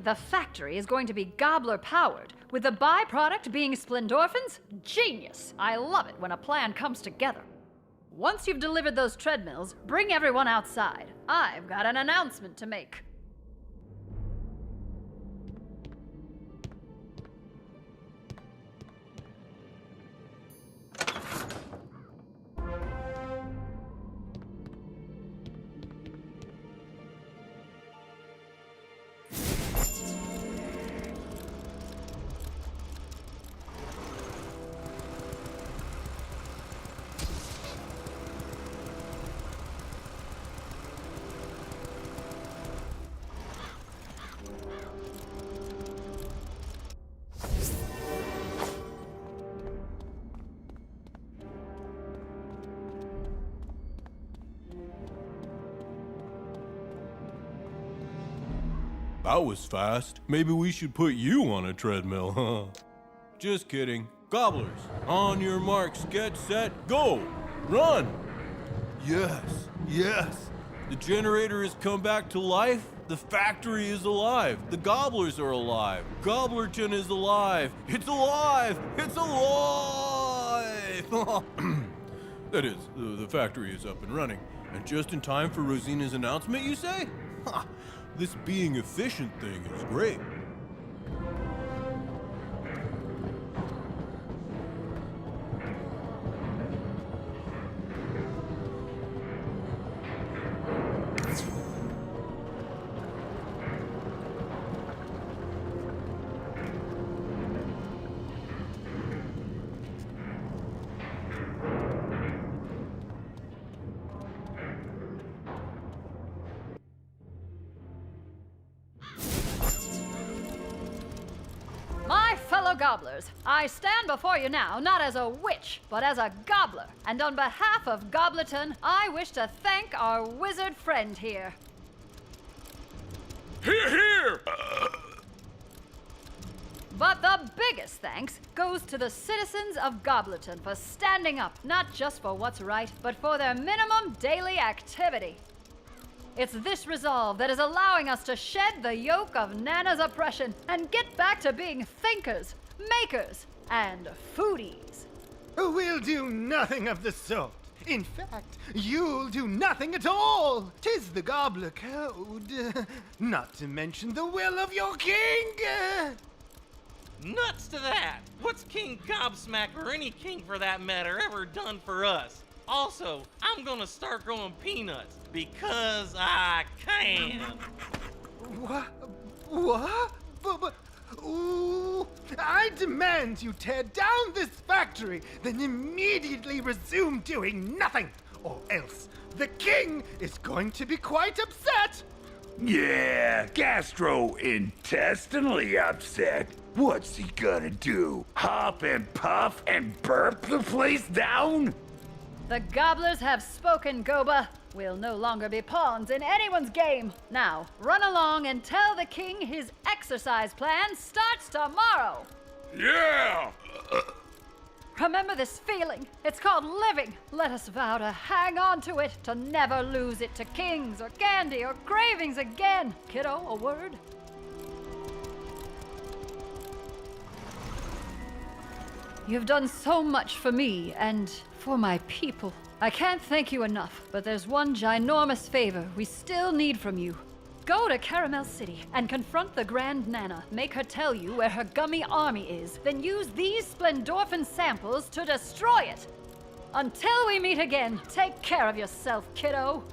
S1: The factory is going to be gobbler-powered, with the byproduct being splendorphins? Genius! I love it when a plan comes together. Once you've delivered those treadmills, bring everyone outside. I've got an announcement to make.
S15: That was fast. Maybe we should put you on a treadmill, huh? Just kidding. Gobblers, on your marks, get set, go! Run! Yes, yes. The generator has come back to life. The factory is alive. The gobblers are alive. Gobblerton is alive. It's alive! It's alive! That is, the factory is up and running. And just in time for Rosina's announcement, you say? Ha! This being efficient thing is great.
S1: My fellow gobblers, I stand before you now not as a witch, but as a gobbler. And on behalf of Goblerton, I wish to thank our wizard friend here.
S3: Hear, hear!
S1: But the biggest thanks goes to the citizens of Goblerton for standing up, not just for what's right, but for their minimum daily activity. It's this resolve that is allowing us to shed the yoke of Nana's oppression and get back to being thinkers, makers, and foodies.
S8: We'll do nothing of the sort. In fact, you'll do nothing at all. 'Tis the Gobbler Code. Not to mention the will of your king.
S16: Nuts to that! What's King Gobsmack, or any king for that matter, ever done for us? Also, I'm gonna start growing peanuts, because I can.
S8: What? But, ooh, I demand you tear down this factory, then immediately resume doing nothing, or else the king is going to be quite upset.
S14: Yeah, gastrointestinally upset. What's he gonna do? Huff and puff and burp the place down?
S1: The gobblers have spoken, Goba. We'll no longer be pawns in anyone's game. Now, run along and tell the king his exercise plan starts tomorrow.
S3: Yeah!
S1: Remember this feeling. It's called living. Let us vow to hang on to it, to never lose it to kings or candy or cravings again. Kiddo, a word? You've done so much for me and for my people. I can't thank you enough, but there's one ginormous favor we still need from you. Go to Karamelle City and confront the Grand Nana. Make her tell you where her gummy army is. Then use these Splendorphin samples to destroy it. Until we meet again, take care of yourself, kiddo.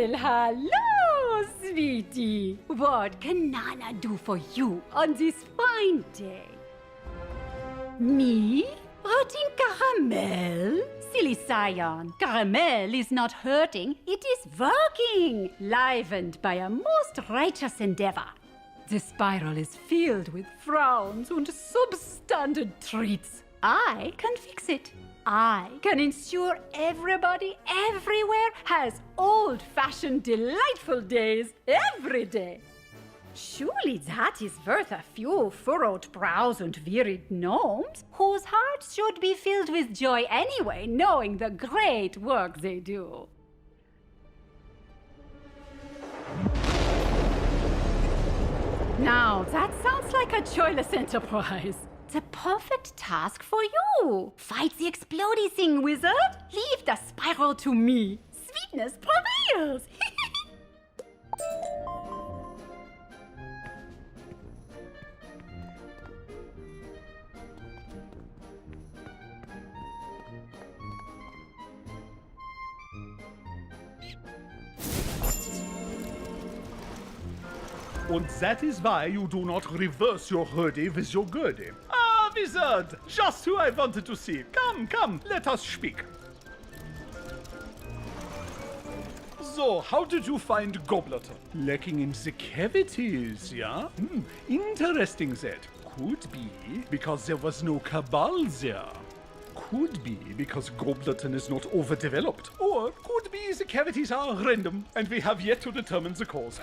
S19: Well, hello, sweetie. What can Nana do for you on this fine day? Me? Hurting Karamelle? Silly scion. Karamelle is not hurting, it is working, livened by a most righteous endeavor. The spiral is filled with frowns and substandard treats. I can fix it. I can ensure everybody everywhere has old-fashioned delightful days every day. Surely that is worth a few furrowed brows and wearied gnomes, whose hearts should be filled with joy anyway, knowing the great work they do. Now, that sounds like a joyless enterprise. The perfect task for you. Fight the explodey thing, wizard. Leave the spiral to me. Sweetness prevails.
S20: And that is why you do not reverse your hoodie with your goodie. Ah, wizard! Just who I wanted to see. Come, come, let us speak. So, how did you find Gobleton? Lacking in the cavities, yeah? Interesting that. Could be because there was no cabal there. Could be because Gobleton is not overdeveloped. Or could be the cavities are random and we have yet to determine the cause.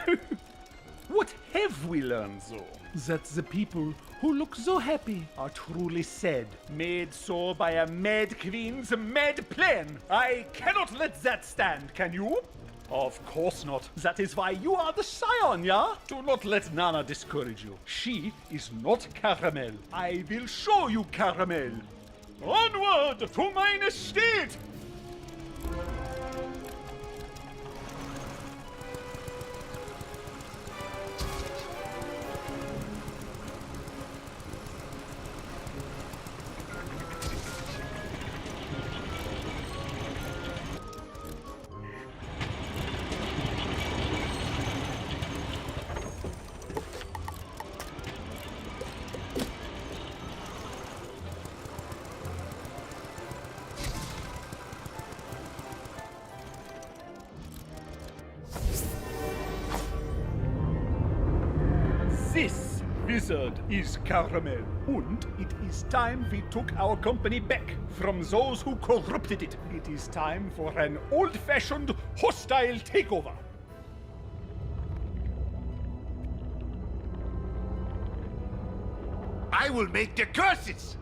S20: What have we learned, though? That the people who look so happy are truly sad, made so by a mad queen's mad plan. I cannot let that stand, can you? Of course not. That is why you are the scion, yeah? Do not let Nana discourage you. She is not Karamelle. I will show you Karamelle. Onward to mine estate! This wizard is Karamelle, and it is time we took our company back from those who corrupted it. It is time for an old-fashioned, hostile takeover.
S11: I will make the curses!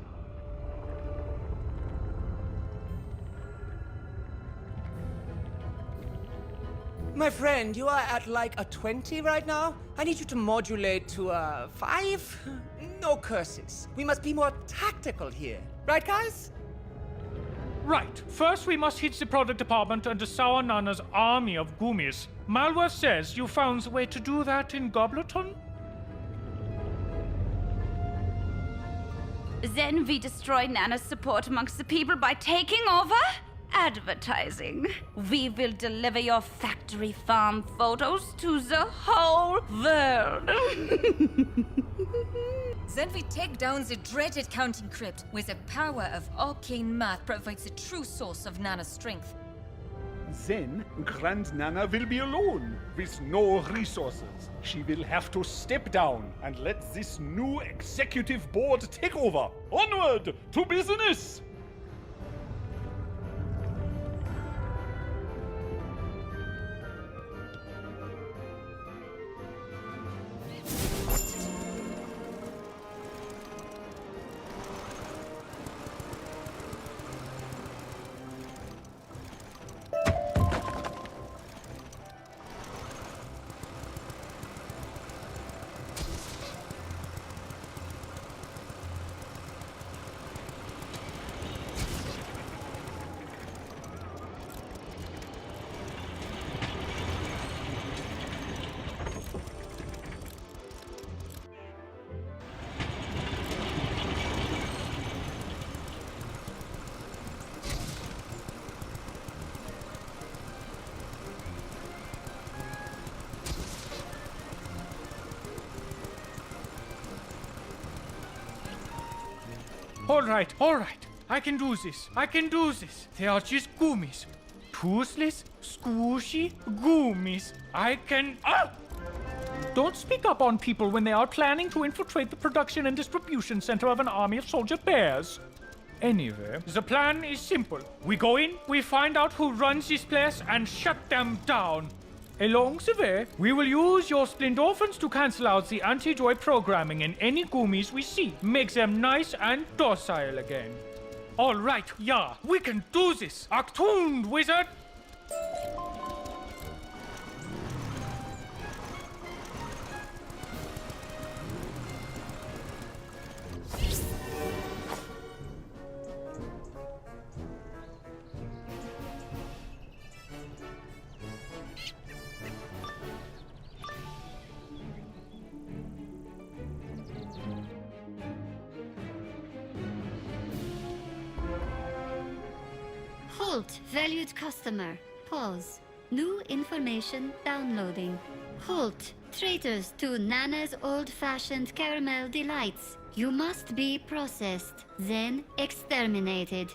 S21: My friend, you are at like a 20 right now. I need you to modulate to a 5. No curses. We must be more tactical here. Right, guys?
S9: Right. First, we must hit the product department and Sour Nana's army of Goomies. Malware says you found the way to do that in Gobleton?
S22: Then we destroy Nana's support amongst the people by taking over? Advertising. We will deliver your factory farm photos to the whole world.
S23: Then we take down the dreaded counting crypt, where the power of arcane math provides the true source of Nana's strength.
S20: Then Grand Nana will be alone, with no resources. She will have to step down and let this new executive board take over. Onward to business!
S9: All right. I can do this. They are just gummies. Toothless, squishy gummies. I can... Ah! Don't speak up on people when they are planning to infiltrate the production and distribution center of an army of soldier bears. Anyway, the plan is simple. We go in, we find out who runs this place, and shut them down. Along the way, we will use your splendorphins to cancel out the anti-joy programming in any gummies we see. Make them nice and docile again. All right, yeah, we can do this. Achtung, wizard!
S2: Halt, valued customer. Pause. New information downloading. Halt, traitors to Nana's old-fashioned caramel delights. You must be processed, then exterminated.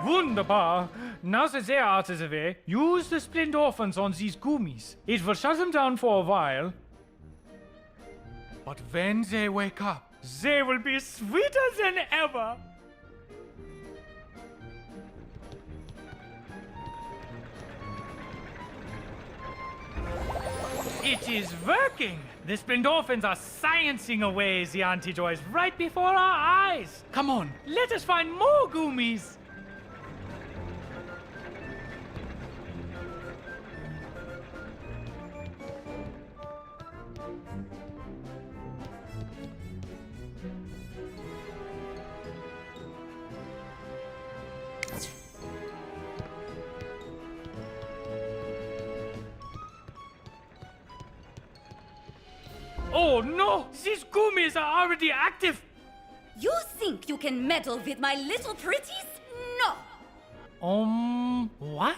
S9: Wunderbar. Now that they are out of the way, use the splendorphins on these gummies. It will shut them down for a while. But when they wake up, they will be sweeter than ever. It is working! The splendorphins are sciencing away the anti-joys right before our eyes. Come on, let us find more gummies. Oh no! These gummies are already active!
S17: You think you can meddle with my little pretties? No!
S9: What?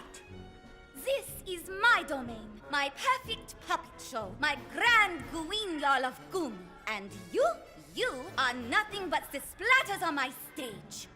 S13: This is my domain, my perfect puppet show, my grand guignol of gum. And you are nothing but the splatters on my stage.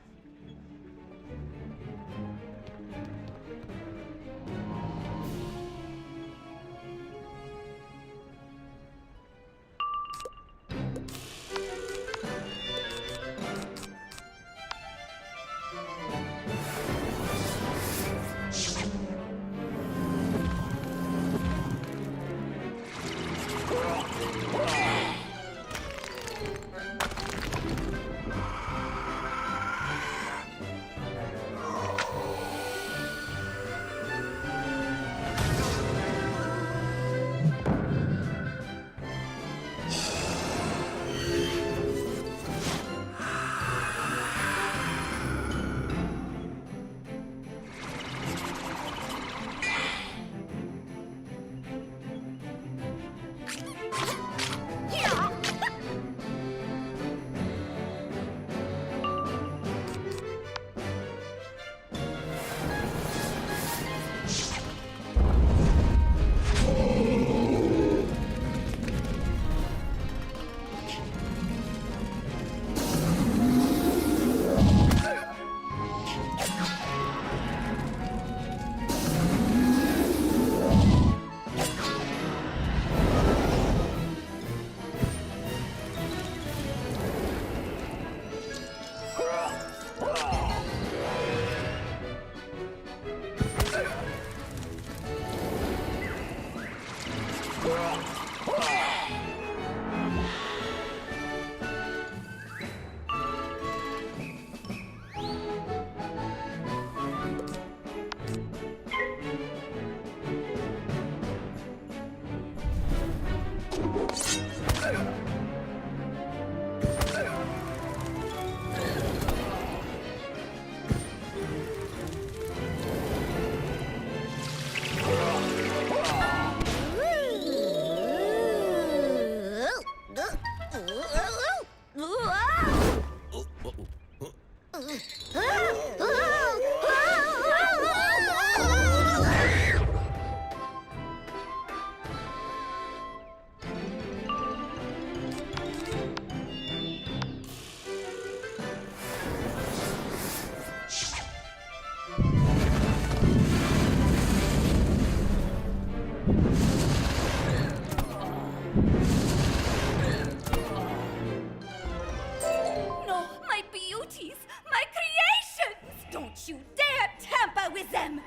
S22: No, my beauties, my creations! Don't you dare tamper with them!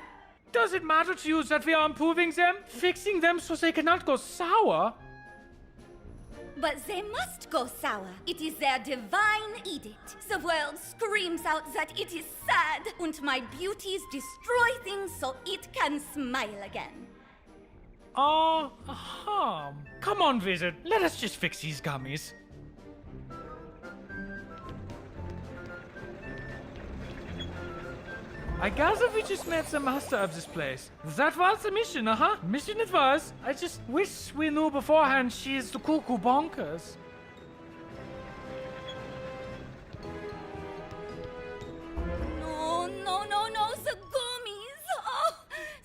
S9: Does it matter to you that we are improving them? Fixing them so they cannot go sour?
S22: But they must go sour. It is their divine edict. The world screams out that it is sad, and my beauties destroy things so it can smile again.
S9: Come on, Wizard. Let us just fix these gummies. I gather we just met the master of this place. That was the mission, Mission it was. I just wish we knew beforehand she is the cuckoo bonkers.
S22: No, the gummies! Oh,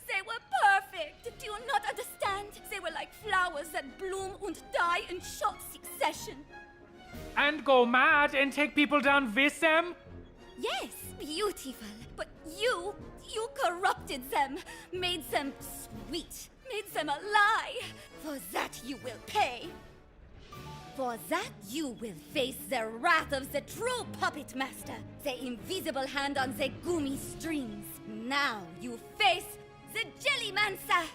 S22: they were perfect! Do you not understand? They were like flowers that bloom and die in short succession.
S9: And go mad and take people down with them?
S22: Yes, beautiful. But you corrupted them, made them sweet, made them a lie. For that you will pay. For that you will face the wrath of the true puppet master, the invisible hand on the gummy strings. Now you face the Jellymancer.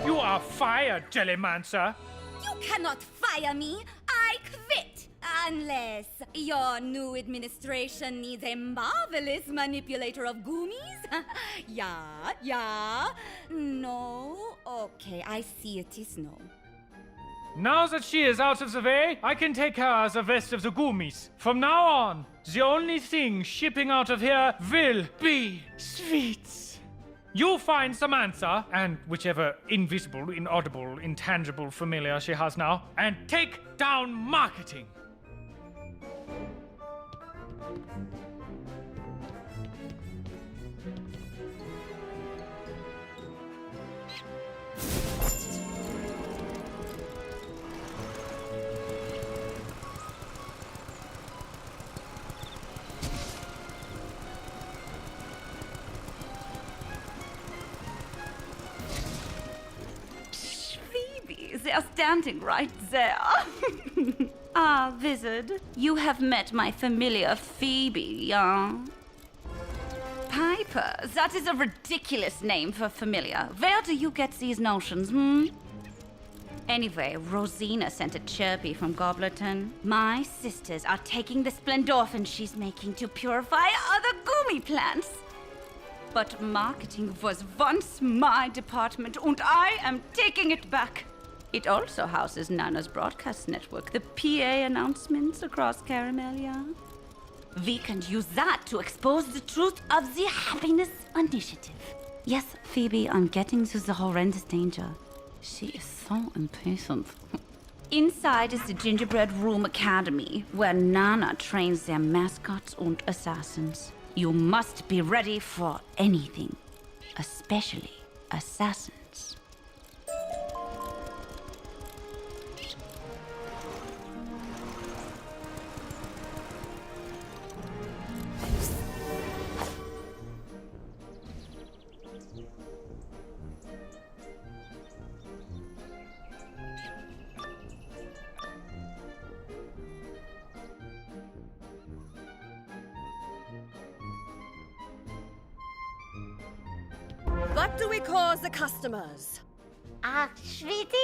S9: You are fired, Jellymancer.
S22: You cannot fire me. I quit. Unless your new administration needs a marvelous manipulator of goomies. Yeah. No? Okay, I see it is no.
S9: Now that she is out of the way, I can take care of the rest of the goomies. From now on, the only thing shipping out of here will be sweets. You find Samantha, and whichever invisible, inaudible, intangible familiar she has now, and take down marketing.
S4: They're standing right there. Ah, Wizard, you have met my familiar Phoebe, yeah? Piper, that is a ridiculous name for familiar. Where do you get these notions, Anyway, Rosina sent a chirpy from Goblerton. My sisters are taking the splendorphin she's making to purify other goomy plants. But marketing was once my department, and I am taking it back. It also houses Nana's broadcast network, the PA announcements across Karamelle, yeah? We can use that to expose the truth of the Happiness Initiative. Yes, Phoebe, I'm getting to the horrendous danger. She is so impatient. Inside is the Gingerbread Room Academy, where Nana trains their mascots and assassins. You must be ready for anything, especially assassins.
S17: What do we call the customers?
S22: Sweetie?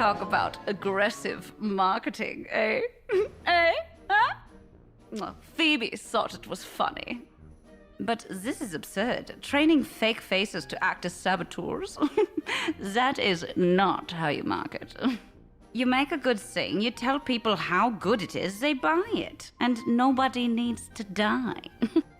S4: Talk about aggressive marketing, eh? Eh? Huh? Well, Phoebe thought it was funny. But this is absurd. Training fake faces to act as saboteurs? That is not how you market. You make a good thing, you tell people how good it is, they buy it. And nobody needs to die.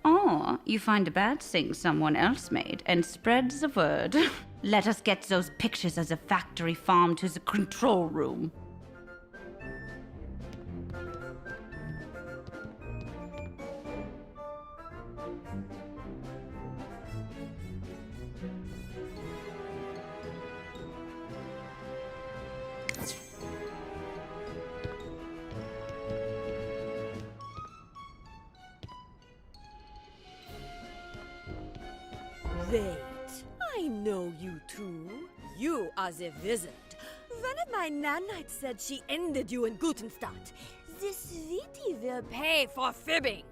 S4: Or you find a bad thing someone else made and spread the word. Let us get those pictures of the factory farm to the control room.
S17: Wait, I know you two. You are the wizard. One of my nanites said she ended you in Gutenstadt. The sweetie will pay for fibbing.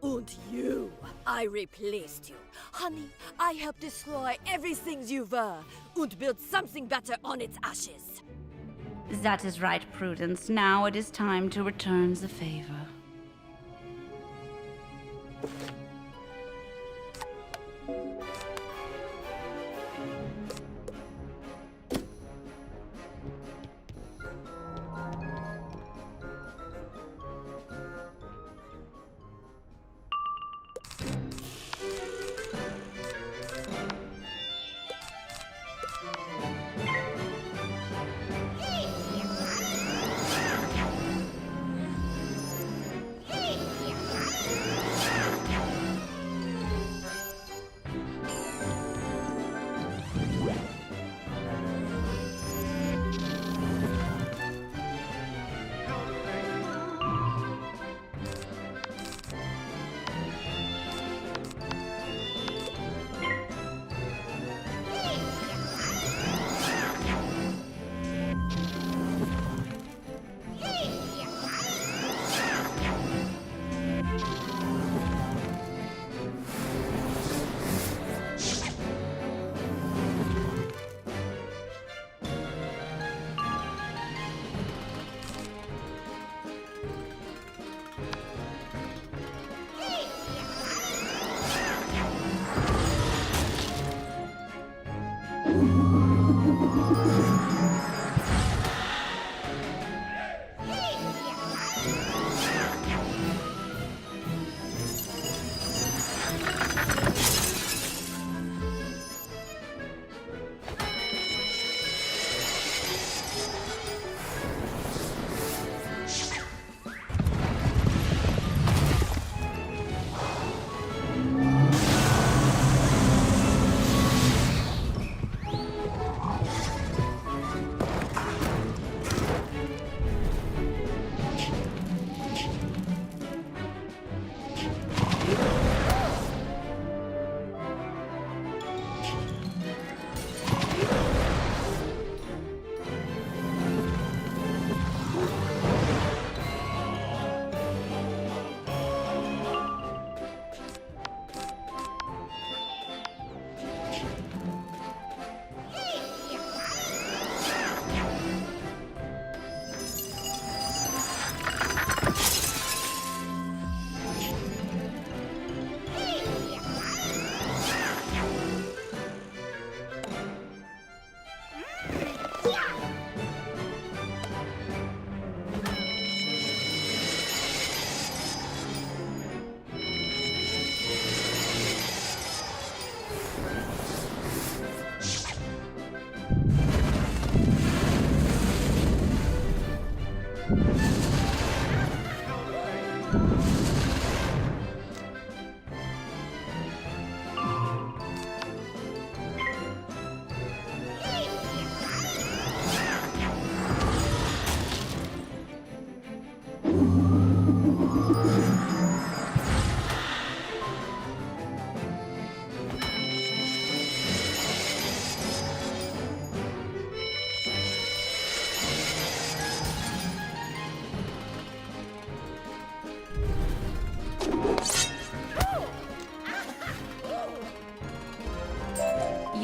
S17: And you, I replaced you. Honey, I helped destroy everything you were and build something better on its ashes.
S4: That is right, Prudence. Now it is time to return the favor.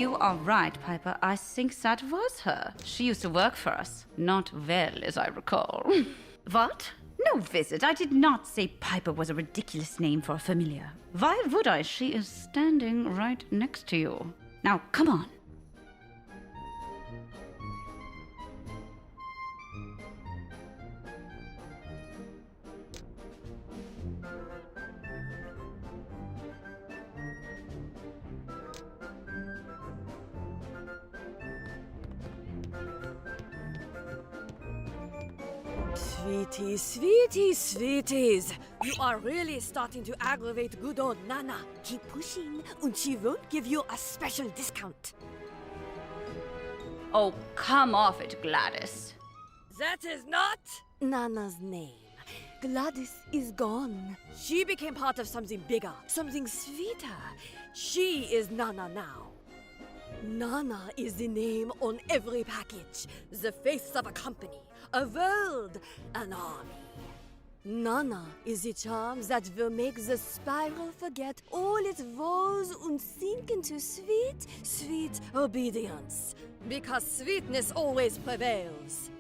S4: You are right, Piper. I think that was her. She used to work for us. Not well, as I recall. What? No, Wizard. I did not say Piper was a ridiculous name for a familiar. Why would I? She is standing right next to you. Now, come on.
S17: Sweeties, sweeties, sweeties. You are really starting to aggravate good old Nana. Keep pushing, and she won't give you a special discount.
S4: Oh, come off it, Gladys.
S17: That is not Nana's name. Gladys is gone. She became part of something bigger, something sweeter. She is Nana now. Nana is the name on every package, the face of a company, a world, an army. Nana is the charm that will make the spiral forget all its woes and sink into sweet, sweet obedience. Because sweetness always prevails.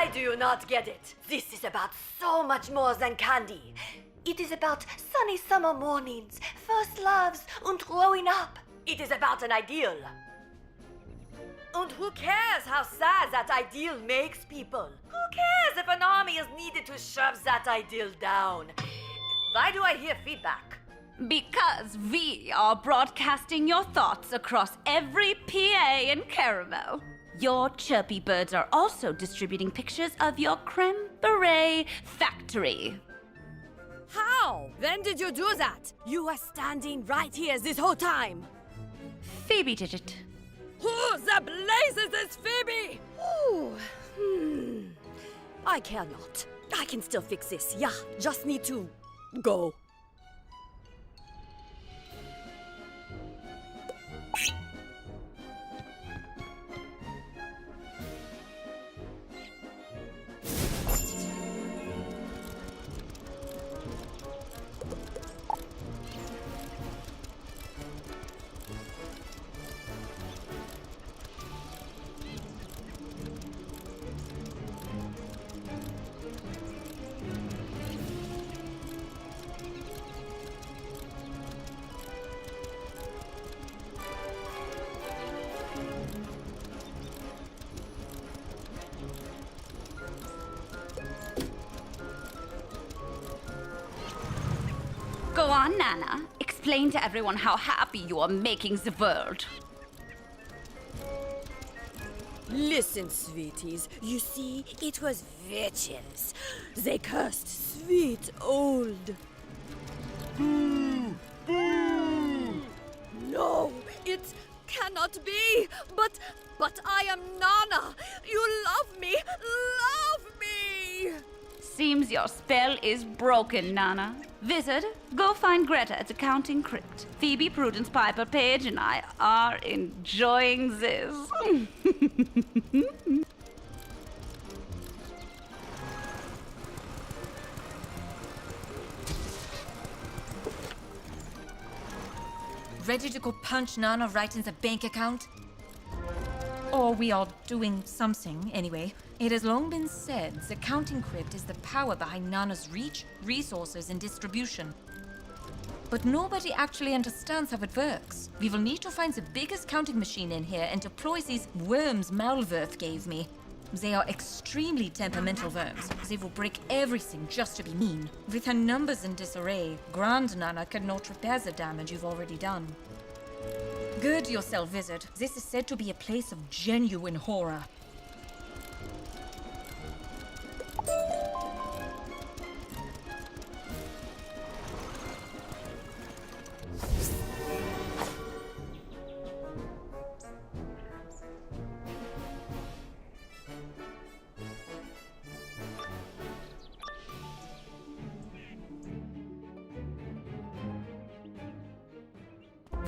S5: Why do you not get it? This is about so much more than candy. It is about sunny summer mornings, first loves, and growing up. It is about an ideal. And who cares how sad that ideal makes people? Who cares if an army is needed to shove that ideal down? Why do I hear feedback?
S4: Because we are broadcasting your thoughts across every PA in Karamelle. Your chirpy birds are also distributing pictures of your creme brulee factory.
S17: How? When did you do that? You were standing right here this whole time.
S4: Phoebe did it.
S17: Who the blazes is Phoebe? Ooh, I cannot. I can still fix this. Yeah, just need to go.
S4: Go on, Nana. Explain to everyone how happy you are making the world.
S17: Listen, sweeties. You see, it was witches. They cursed sweet old.
S6: Boo! Boo!
S17: No, it cannot be. But I am Nana. You love me. Love me.
S4: Seems your spell is broken, Nana. Wizard, go find Greta at the Counting Crypt. Phoebe, Prudence, Piper, Paige, and I are enjoying this.
S23: Ready to go punch Nana right in the bank account? Or we are doing something, anyway. It has long been said the Counting Crypt is the power behind Nana's reach, resources, and distribution. But nobody actually understands how it works. We will need to find the biggest counting machine in here and deploy these worms Malverth gave me. They are extremely temperamental worms. They will break everything just to be mean. With her numbers in disarray, Grand Nana cannot repair the damage you've already done. Gird yourself, Wizard. This is said to be a place of genuine horror.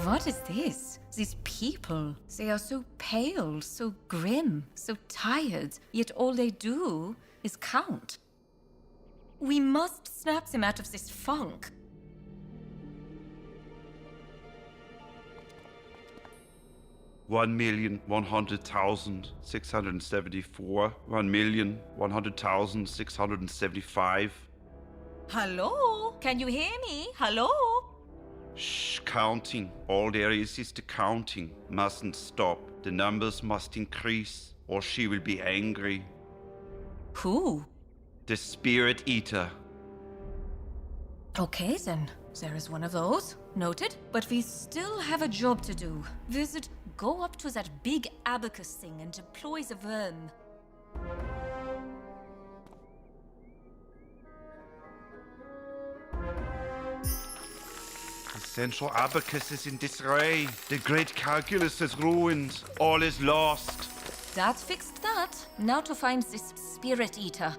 S23: What is this? These people, they are so pale, so grim, so tired, yet all they do is count. We must snap them out of this funk.
S7: $1,100,674, 1,100,675.
S23: Hello? Can you hear me? Hello?
S7: Shh, counting. All there is the counting. Mustn't stop. The numbers must increase, or she will be angry.
S23: Who?
S7: The Spirit Eater.
S23: Okay then, there is one of those. Noted. But we still have a job to do. Wizard, go up to that big abacus thing and deploy the worm.
S7: The central abacus is in disarray. The great calculus is ruined. All is lost.
S23: That fixed that. Now to find this Spirit Eater.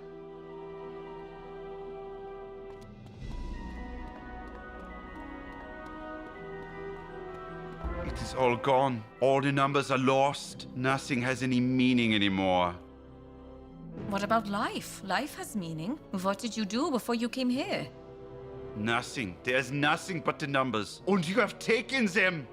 S7: It is all gone. All the numbers are lost. Nothing has any meaning anymore.
S23: What about life? Life has meaning. What did you do before you came here?
S7: Nothing. There's nothing but the numbers. And you have taken them.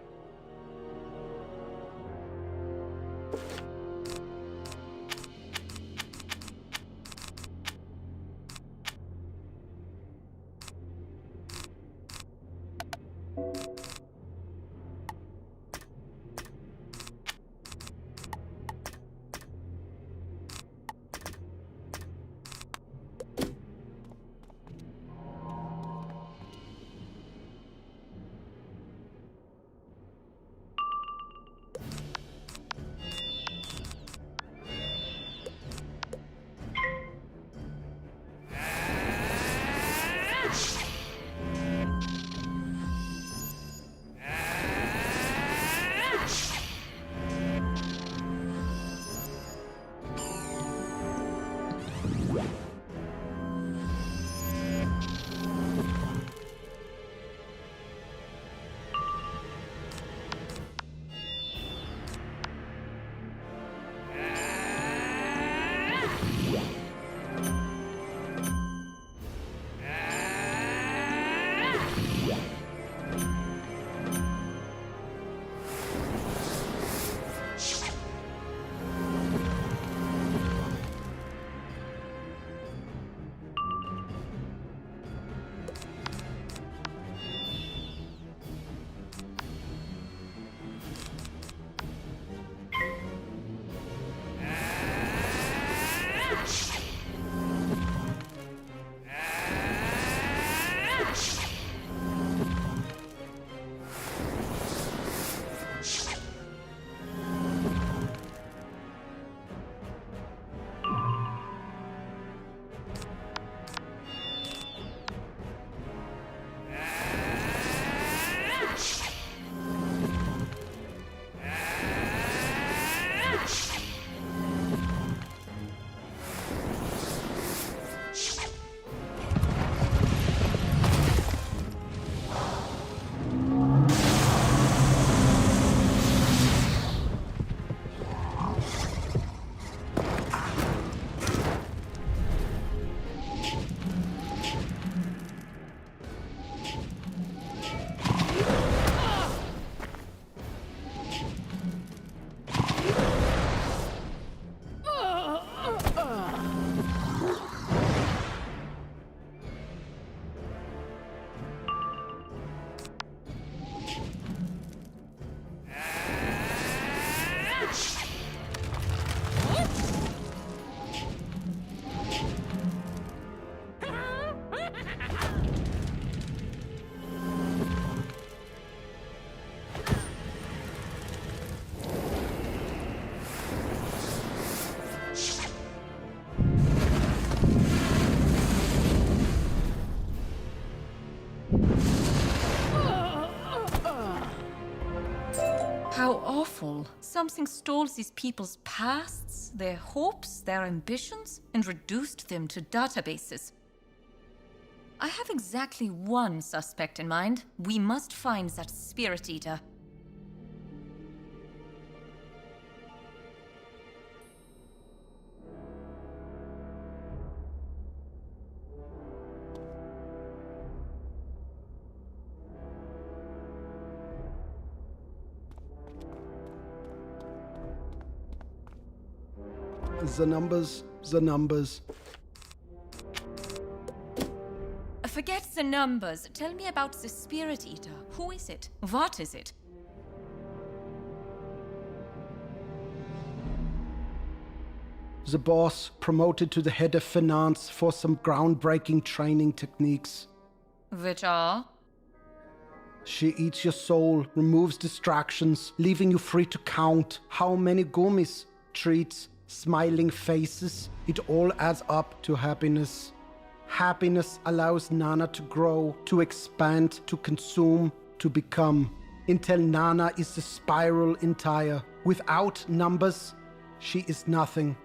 S23: awful. Something stole these people's pasts, their hopes, their ambitions, and reduced them to databases. I have exactly one suspect in mind. We must find that Spirit Eater.
S10: The numbers.
S23: Forget the numbers. Tell me about the Spirit Eater. Who is it? What is it?
S10: The boss promoted to the head of finance for some groundbreaking training techniques.
S23: Which are?
S10: She eats your soul, removes distractions, leaving you free to count how many gummies, treats, smiling faces. It all adds up to happiness. Happiness allows Nana to grow, to expand, to consume, to become. Until Nana is the spiral entire. Without numbers, she is nothing.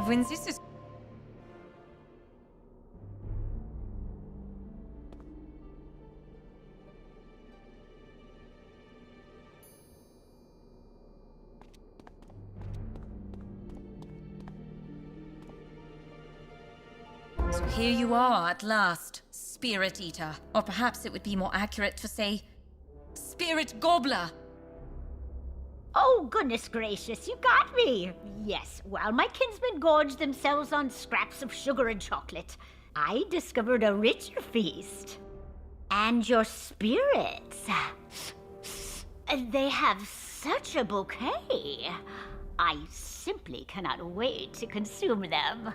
S23: When this is... So here you are at last, Spirit Eater. Or perhaps it would be more accurate to say, Spirit Gobbler.
S12: Oh, goodness gracious, you got me! Yes, while my kinsmen gorged themselves on scraps of sugar and chocolate, I discovered a richer feast. And your spirits. They have such a bouquet. I simply cannot wait to consume them.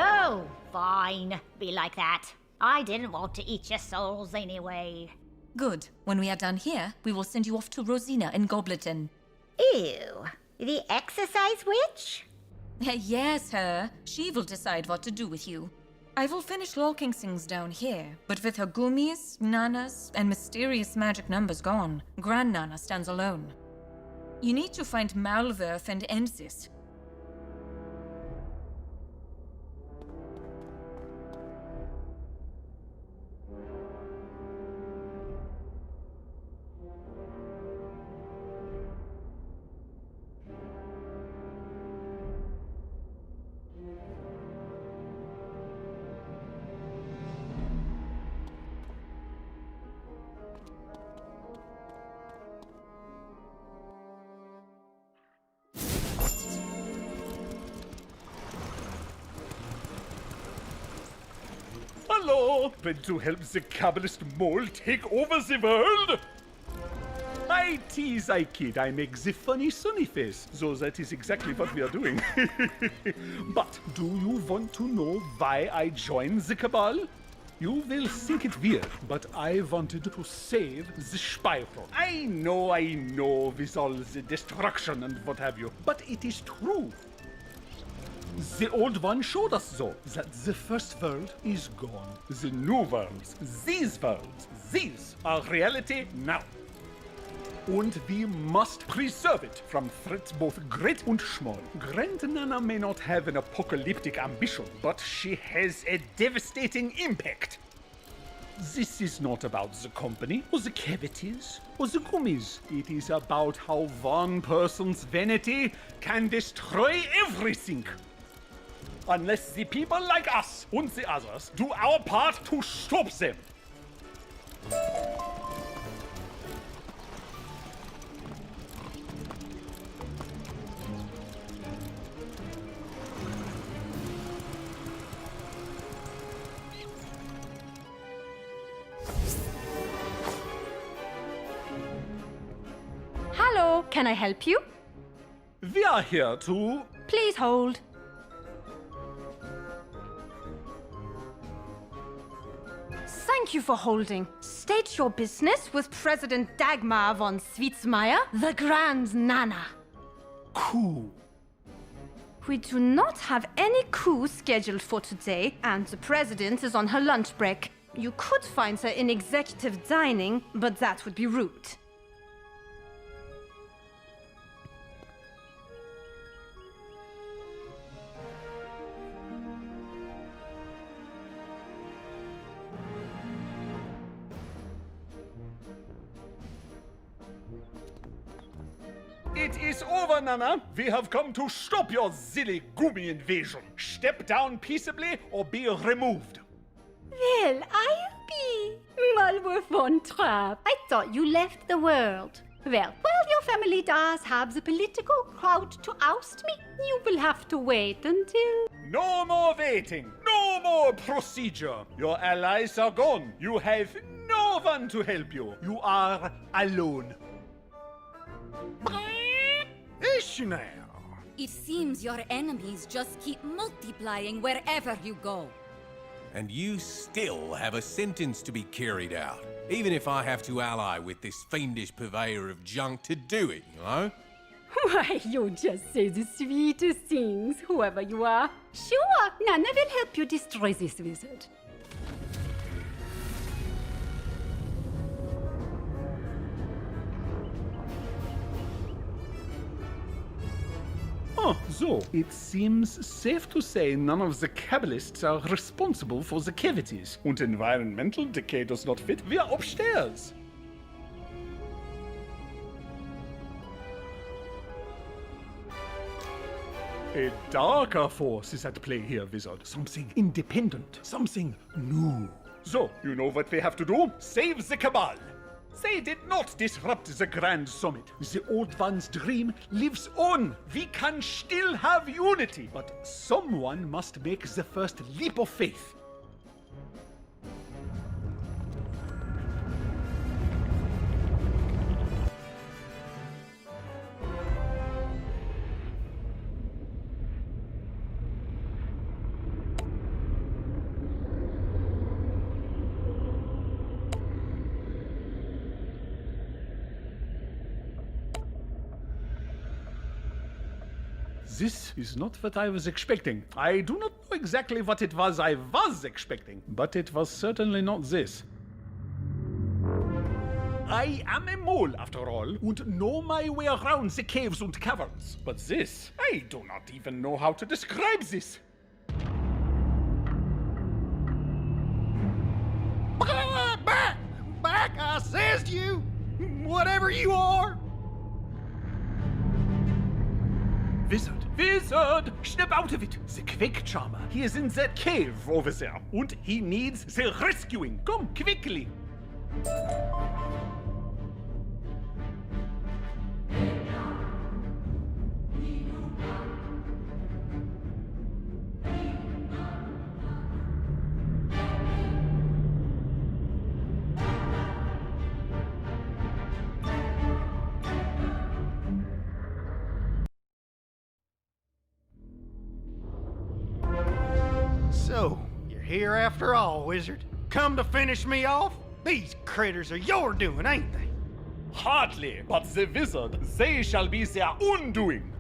S12: Oh, fine. Be like that. I didn't want to eat your souls anyway.
S23: Good. When we are done here, we will send you off to Rosina in Gobleton.
S12: Ew. The exercise witch?
S23: Yes, her. She will decide what to do with you. I will finish locking things down here, but with her gummies, nanas, and mysterious magic numbers gone, Grand Nana stands alone. You need to find Malverth and end this.
S20: Hello! Ready to help the Kabbalist mole take over the world? I tease, I kid, I make the funny sunny face, so that is exactly what we are doing. But do you want to know why I joined the Cabal? You will think it weird, but I wanted to save the Spiral. I know, with all the destruction and what have you, but it is true. The Old One showed us, though, that the first world is gone. The new worlds, these are reality now. And we must preserve it from threats both great and small. Grand Nana may not have an apocalyptic ambition, but she has a devastating impact. This is not about the company, or the cavities, or the gummies. It is about how one person's vanity can destroy everything. Unless the people like us and the others do our part to stop them.
S15: Hello, can I help you?
S20: We are here to...
S15: Please hold. Thank you for holding. State your business with President Dagmar von Switzmeier, the Grand Nana.
S20: Coup.
S15: We do not have any coup scheduled for today, and the President is on her lunch break. You could find her in executive dining, but that would be rude.
S20: It is over, Nana. We have come to stop your silly Gumi invasion. Step down peaceably or be removed.
S19: Well, I'll be Malworth von Trapp. I thought you left the world. Well, your family does have the political clout to oust me. You will have to wait until...
S20: No more waiting. No more procedure. Your allies are gone. You have no one to help you. You are alone.
S6: Ish now.
S22: It seems your enemies just keep multiplying wherever you go.
S16: And you still have a sentence to be carried out, even if I have to ally with this fiendish purveyor of junk to do it, you know?
S19: Why, you just say the sweetest things, whoever you are. Sure, Nana will help you destroy this wizard.
S20: Oh, so it seems safe to say none of the Kabbalists are responsible for the cavities. And environmental decay does not fit. We are upstairs. A darker force is at play here, Wizard. Something independent. Something new. So, you know what we have to do? Save the Cabal. They did not disrupt the Grand Summit. The Old One's dream lives on. We can still have unity. But someone must make the first leap of faith. This is not what I was expecting. I do not know exactly what it was I was expecting, but it was certainly not this. I am a mole, after all, and know my way around the caves and caverns. But this, I do not even know how to describe this.
S8: Back, I says to you, whatever you are. Wizard,
S20: Step out of it! The Quake Charmer, he is in that cave over there, and he needs the rescuing. Come, quickly!
S8: So, you're here after all, Wizard. Come to finish me off? These critters are your doing, ain't they?
S20: Hardly, but the Wizard, they shall be their undoing.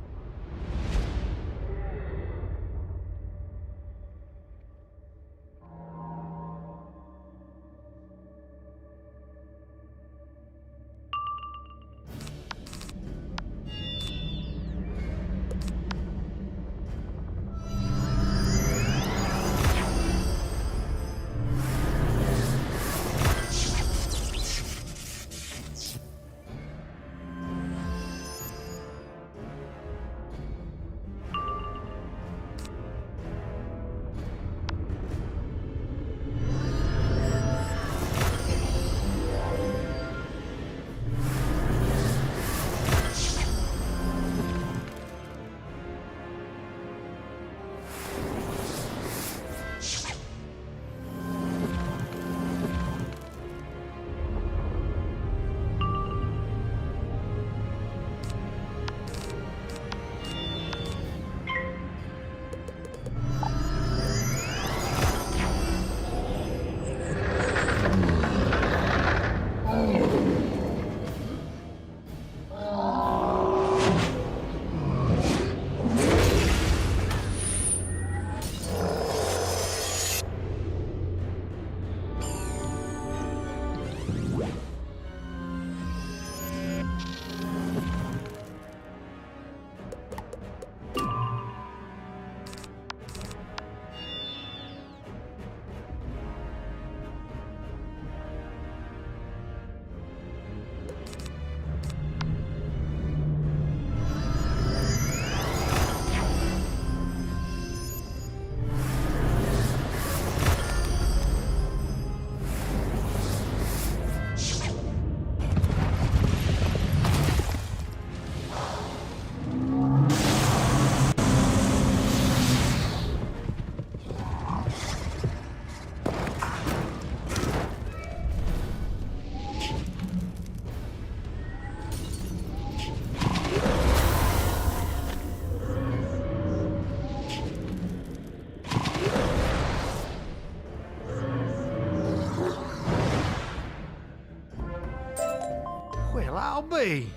S8: Well, I'll be.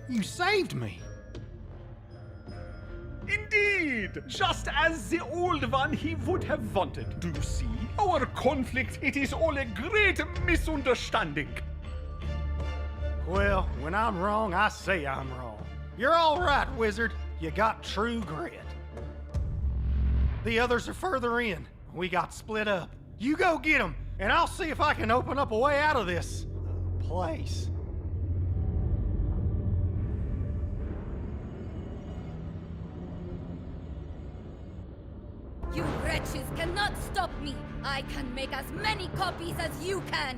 S8: You saved me.
S20: Indeed, just as the old one he would have wanted. Do you see? Our conflict, it is all a great misunderstanding.
S8: Well, when I'm wrong, I say I'm wrong. You're all right, Wizard. You got true grit. The others are further in. We got split up. You go get them, and I'll see if I can open up a way out of this place.
S22: You wretches cannot stop me! I can make as many copies as you can!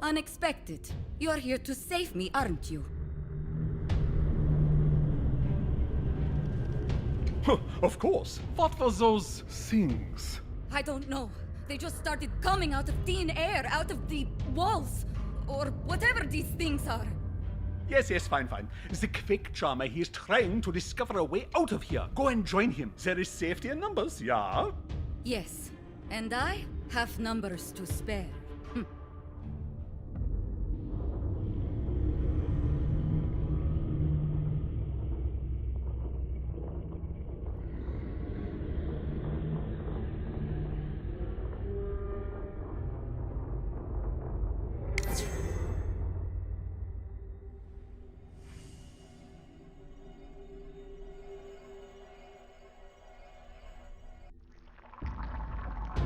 S22: Unexpected. You're here to save me, aren't you?
S20: Of course. What were those things?
S22: I don't know. They just started coming out of thin air, out of the walls, or whatever these things are.
S20: Yes, fine. The quick charmer, he is trying to discover a way out of here. Go and join him. There is safety in numbers, yeah?
S22: Yes, and I have numbers to spare.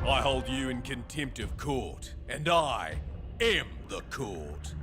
S16: I hold you in contempt of court, and I am the court.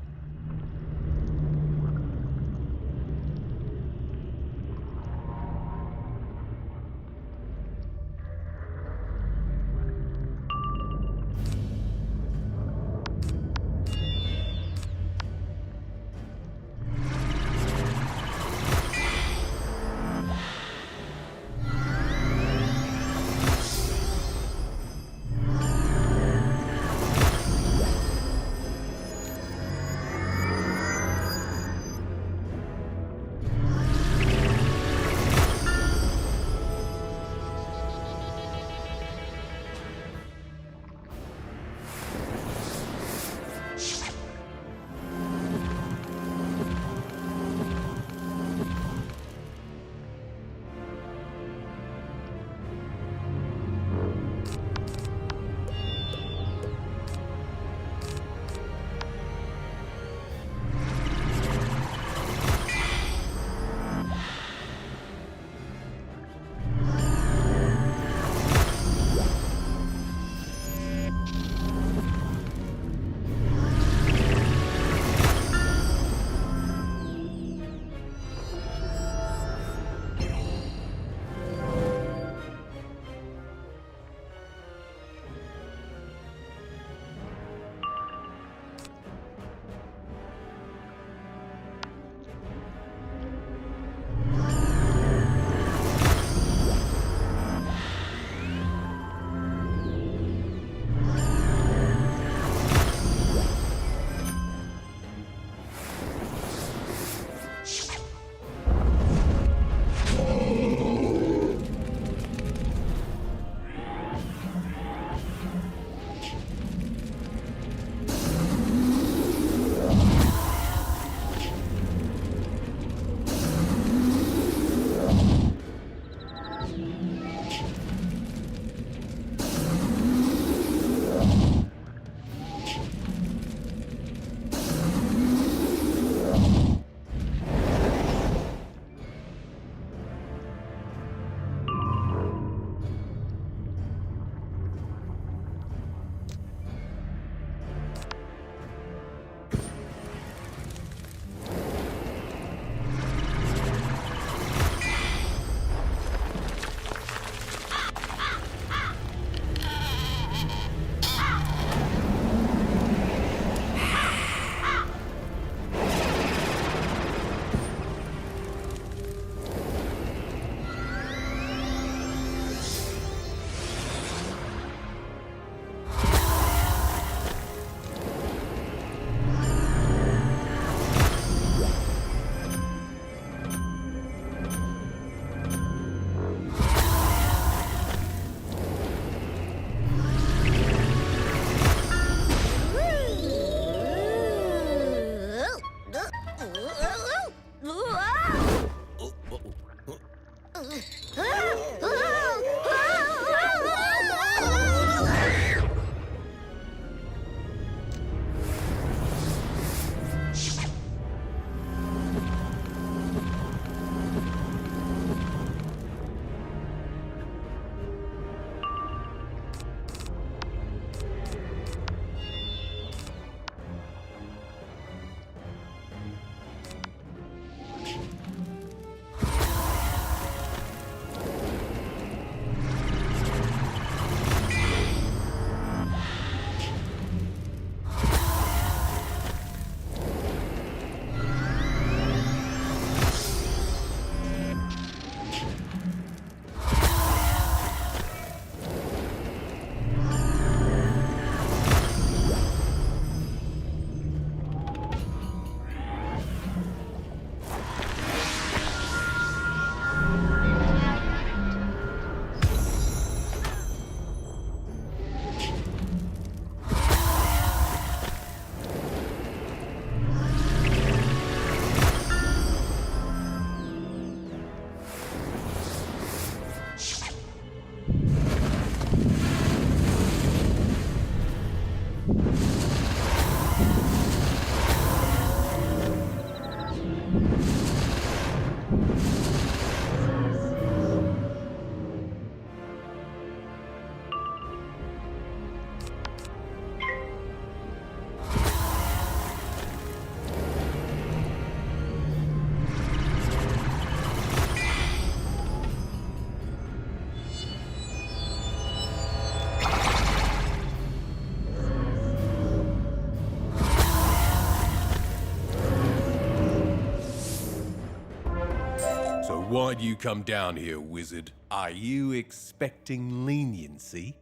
S16: why'd you come down here, wizard? Are you expecting leniency?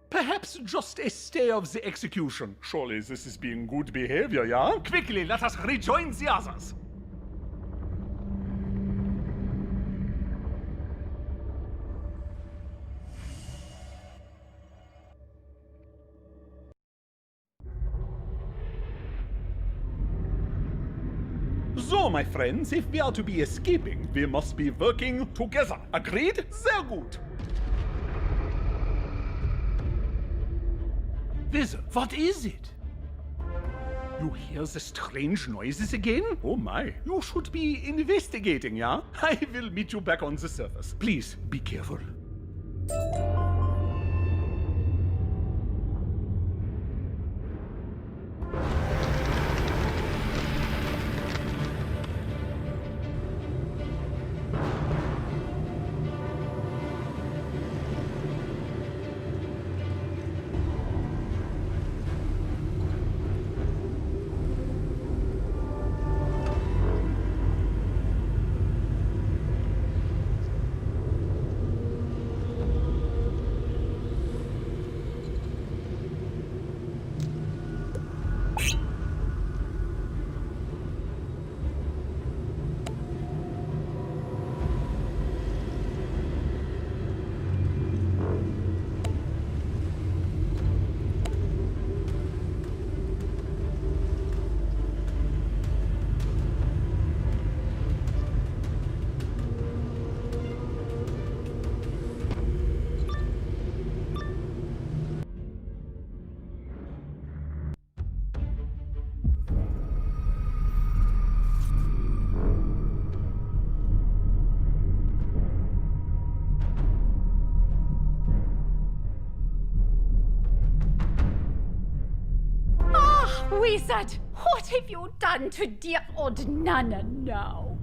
S20: Perhaps just a stay of the execution. Surely this is being good behavior, yeah? Quickly, let us rejoin the others. So, my friends, if we are to be escaping, we must be working together. Agreed? Sehr gut. Wizard, what is it? You hear the strange noises again? Oh my, you should be investigating, yeah? I will meet you back on the surface. Please, be careful.
S19: Wizard, what have you done to dear old Nana now?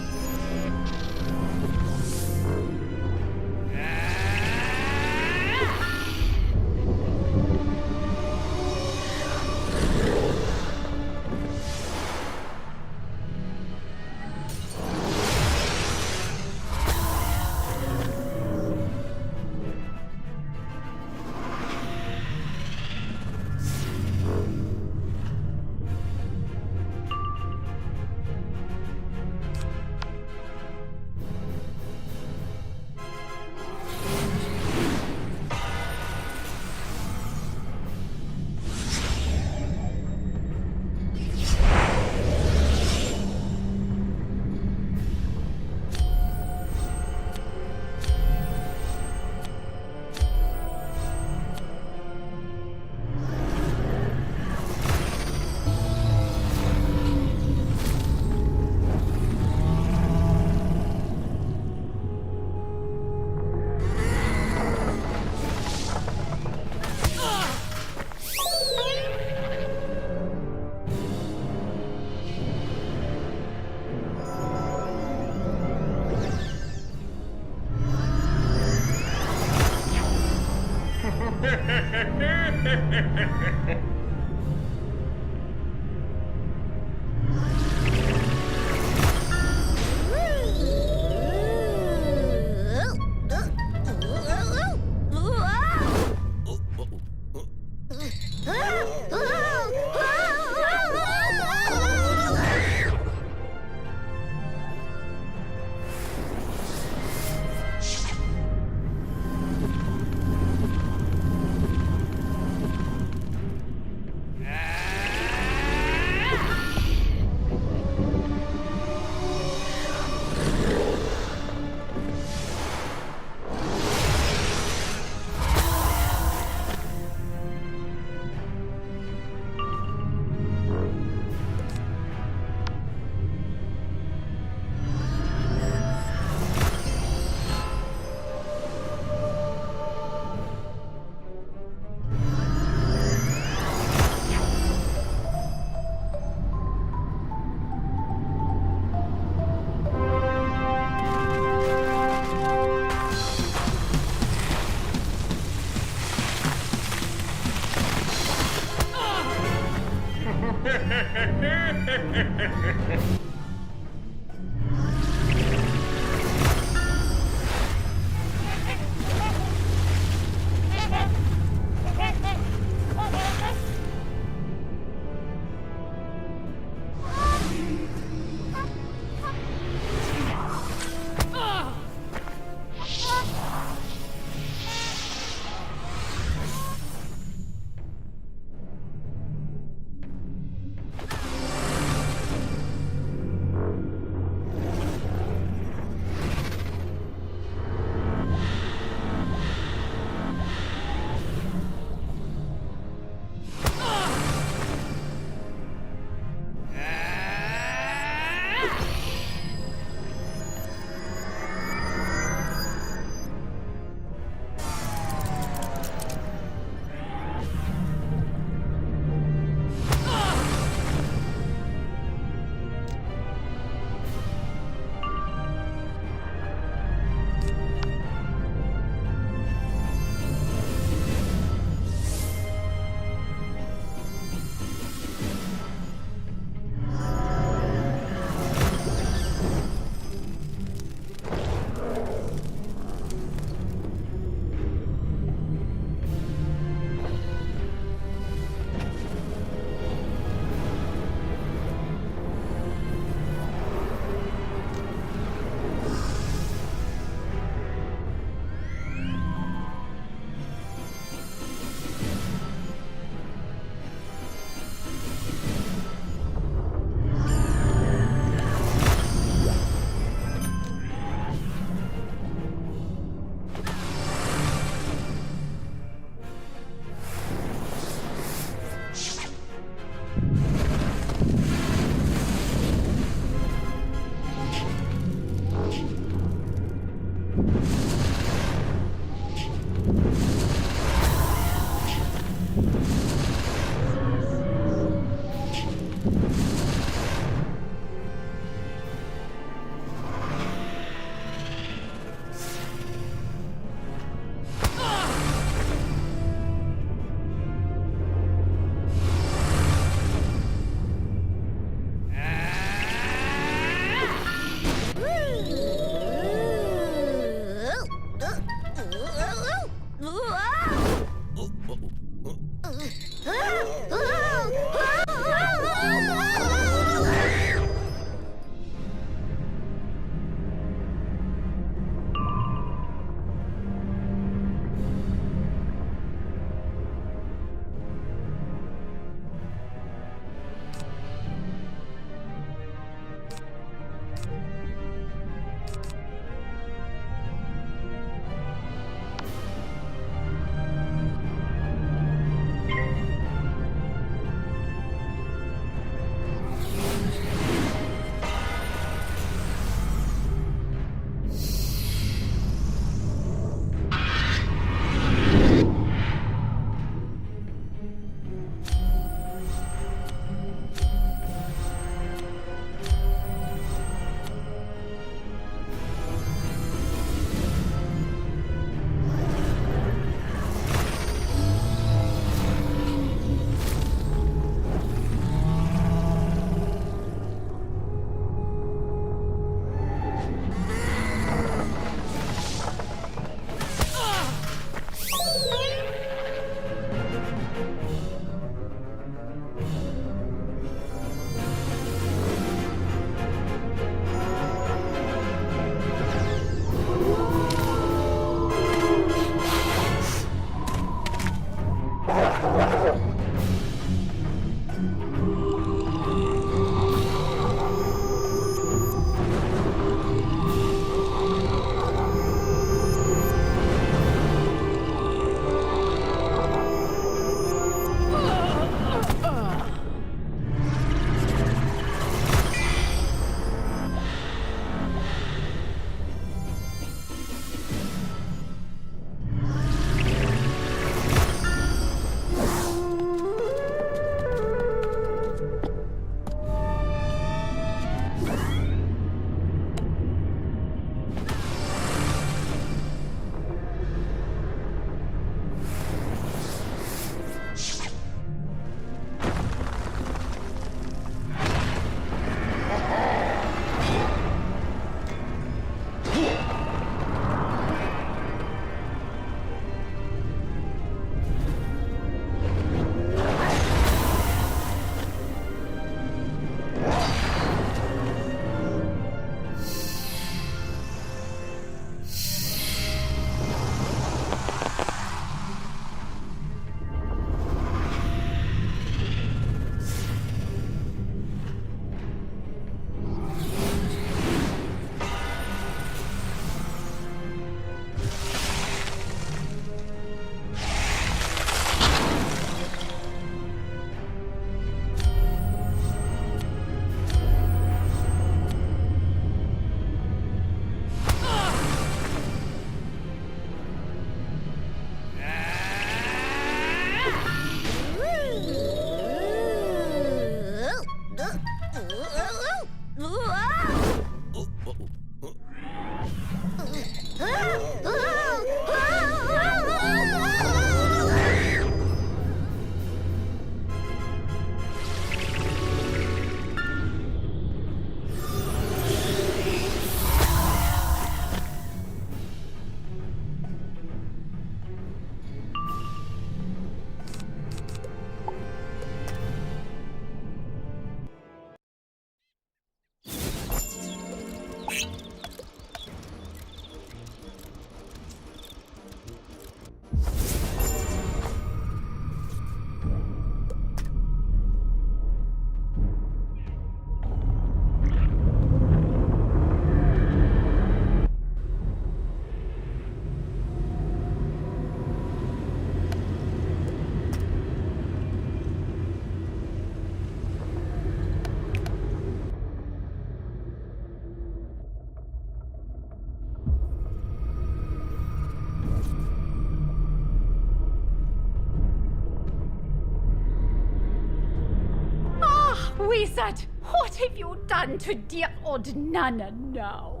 S19: Wizard, what have you done to dear old Nana now?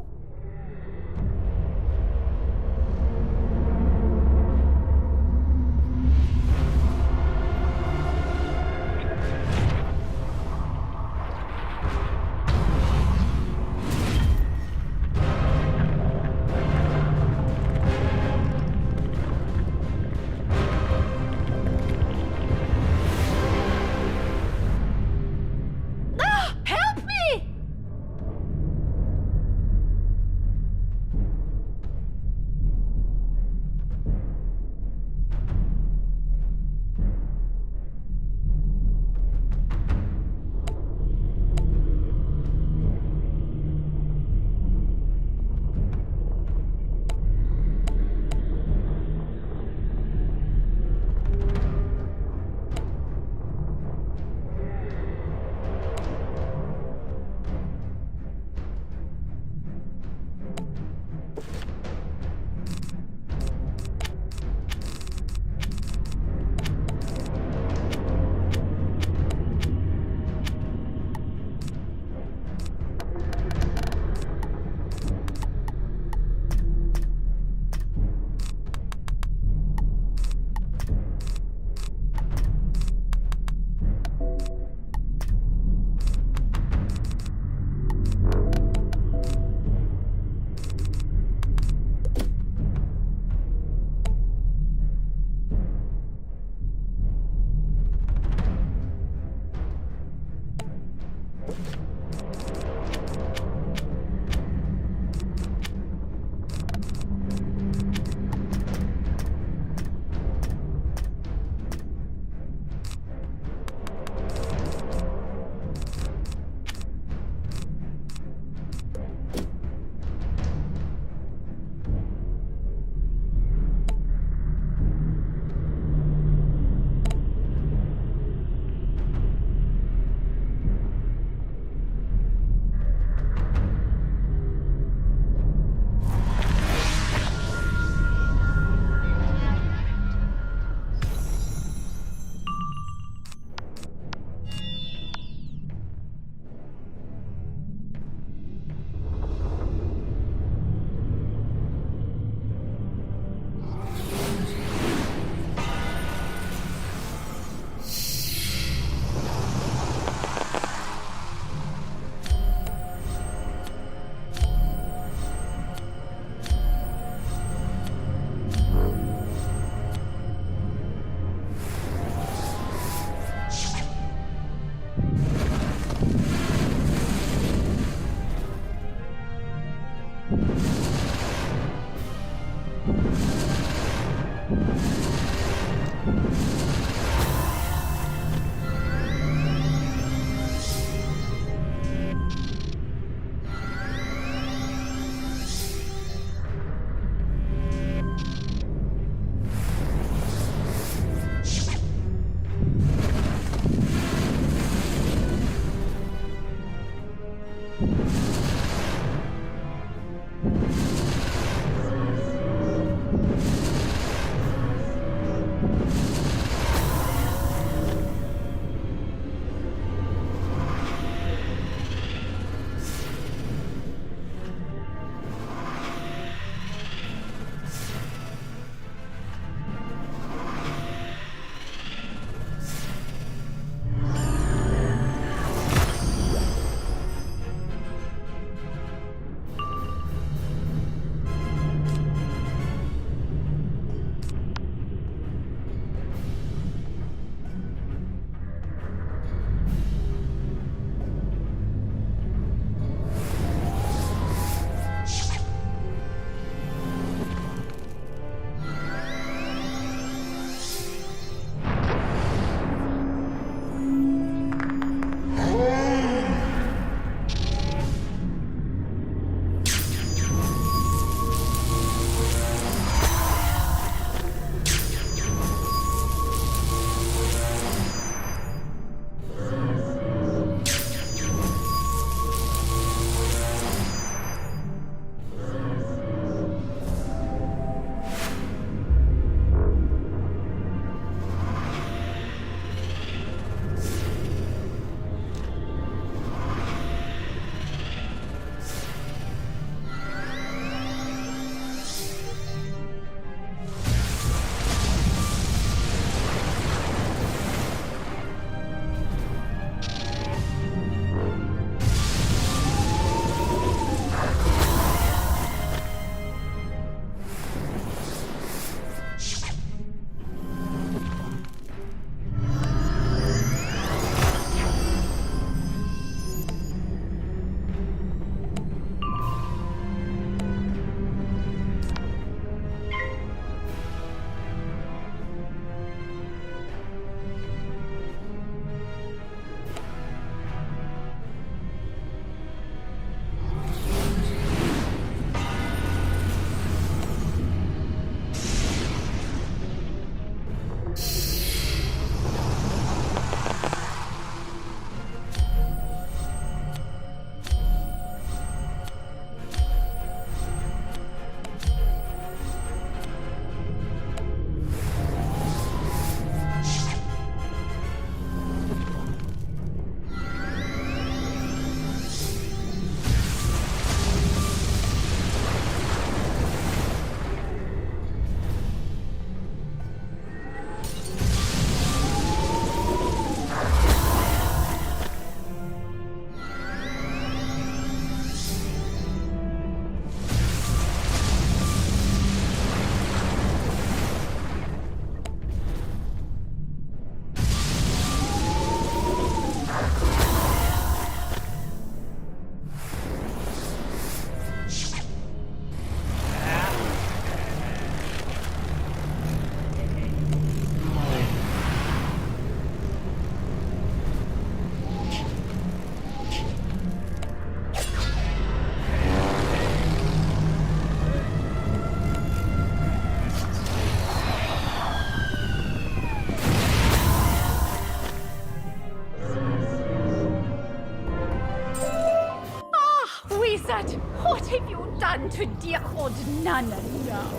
S19: What have you done to dear old Nana now?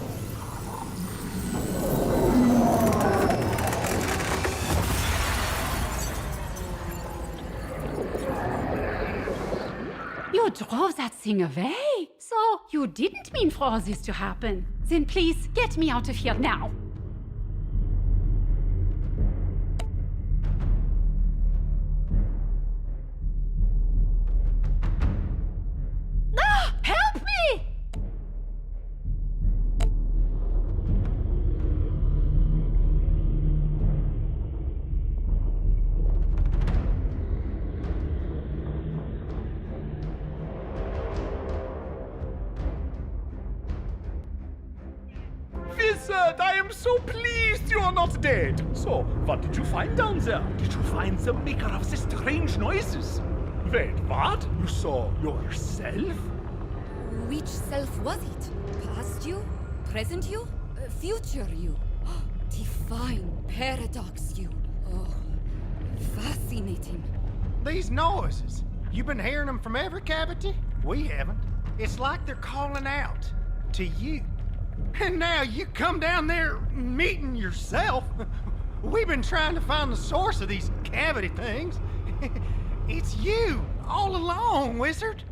S19: You drove that thing away. So you didn't mean for all this to happen. Then please get me out of here now. Ah! Help me!
S20: Wizard, I am so pleased you are not dead. So, what did you find down there? Did you find the maker of the strange noises? Wait, what? You saw yourself?
S22: Which self was it? Past you? Present you? Future you? Define paradox you. Oh, fascinating.
S8: These noises, you been hearing them from every cavity? We haven't. It's like they're calling out to you. And now you come down there meeting yourself. We've been trying to find the source of these cavity things. It's you, all along, Wizard.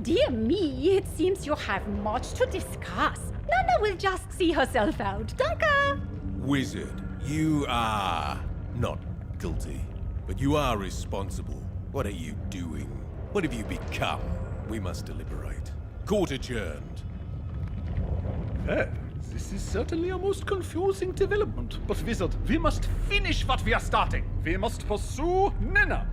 S19: Dear me, it seems you have much to discuss. Nana will just see herself out. Danke!
S16: Wizard, you are not guilty, but you are responsible. What are you doing? What have you become? We must deliberate. Court adjourned.
S20: Well, this is certainly a most confusing development. But, Wizard, we must finish what we are starting. We must pursue Nana.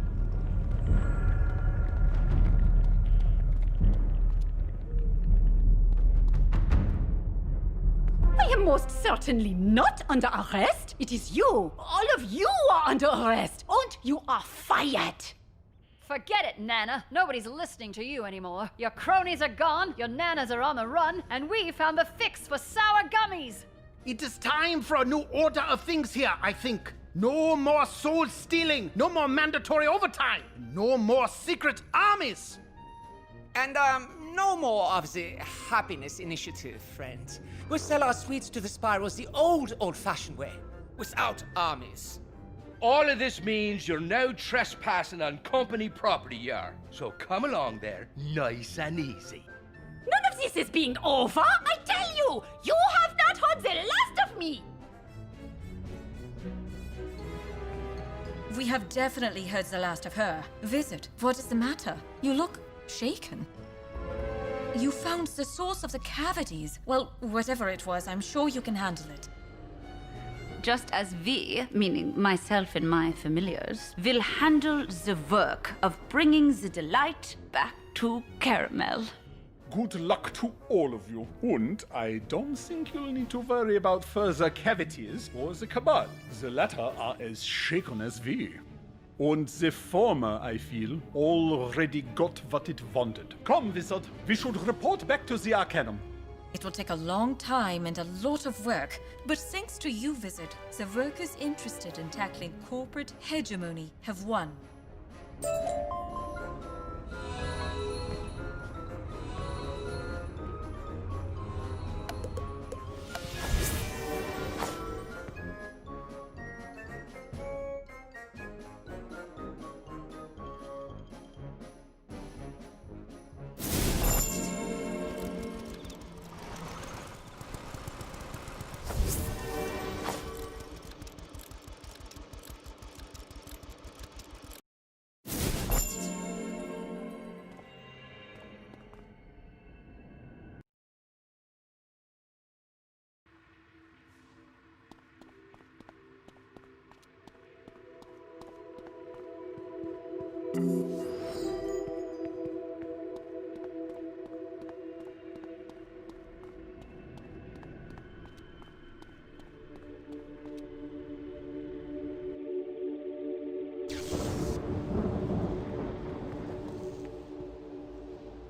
S19: I am most certainly not under arrest. It is you. All of you are under arrest. And you are fired.
S1: Forget it, Nana. Nobody's listening to you anymore. Your cronies are gone, your nanas are on the run, and we found the fix for sour gummies.
S10: It is time for a new order of things here, I think. No more soul stealing, no more mandatory overtime, no more secret armies.
S21: And, no more of the happiness initiative, friends. We'll sell our sweets to the spirals the old-fashioned way, without armies.
S3: All of this means you're now trespassing on company property, yar. So come along there, nice and easy.
S19: None of this is being over. I tell you, you have not heard the last of me.
S23: We have definitely heard the last of her. Wizard, what is the matter? You look shaken. You found the source of the cavities. Well, whatever it was, I'm sure you can handle it.
S4: Just as we, meaning myself and my familiars, will handle the work of bringing the delight back to Karamelle.
S20: Good luck to all of you. And I don't think you'll need to worry about further cavities or the Cabal. The latter are as shaken as we. And the former, I feel, already got what it wanted. Come, Wizard, we should report back to the Arcanum.
S23: It will take a long time and a lot of work, but thanks to you, Wizard, the workers interested in tackling corporate hegemony have won.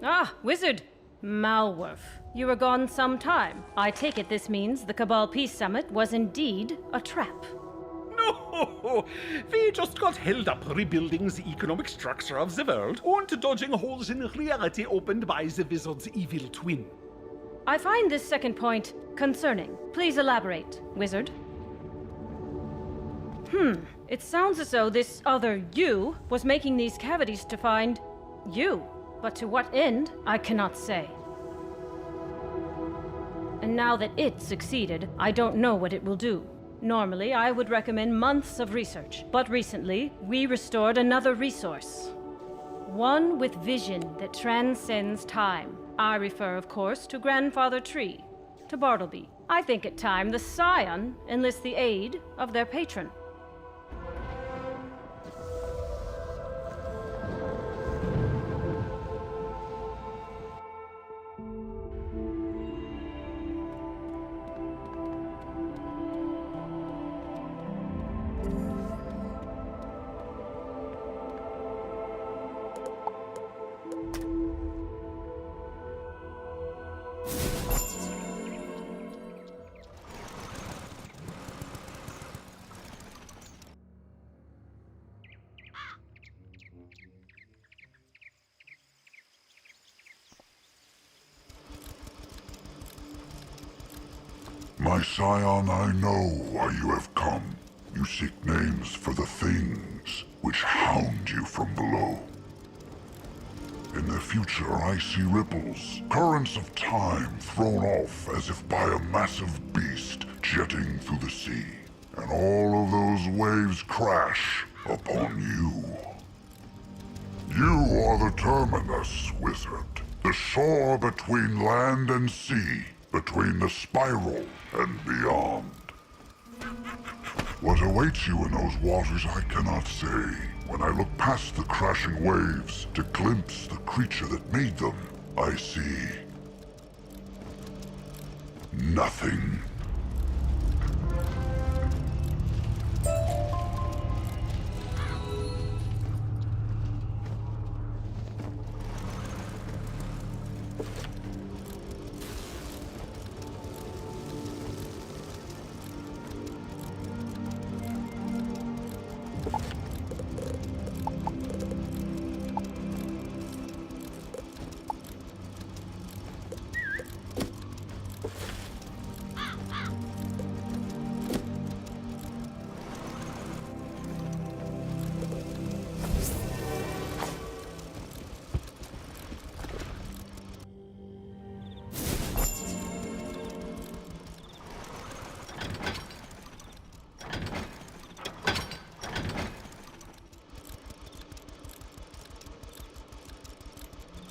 S14: Ah, Wizard! Malworth, you were gone some time. I take it this means the Cabal Peace Summit was indeed a trap.
S20: No! We just got held up rebuilding the economic structure of the world and dodging holes in reality opened by the wizard's evil twin.
S14: I find this second point concerning. Please elaborate, wizard. It sounds as though this other you was making these cavities to find you. But to what end, I cannot say. And now that it succeeded, I don't know what it will do. Normally, I would recommend months of research, but recently, we restored another resource. One with vision that transcends time. I refer, of course, to Grandfather Tree, to Bartleby. I think it time the Scion enlist the aid of their patron.
S2: My scion, I know why you have come. You seek names for the things which hound you from below. In the future, I see ripples, currents of time thrown off as if by a massive beast jetting through the sea. And all of those waves crash upon you. You are the terminus, wizard. The shore between land and sea, between the spiral and beyond. What awaits you in those waters I cannot say. When I look past the crashing waves to glimpse the creature that made them, I see nothing.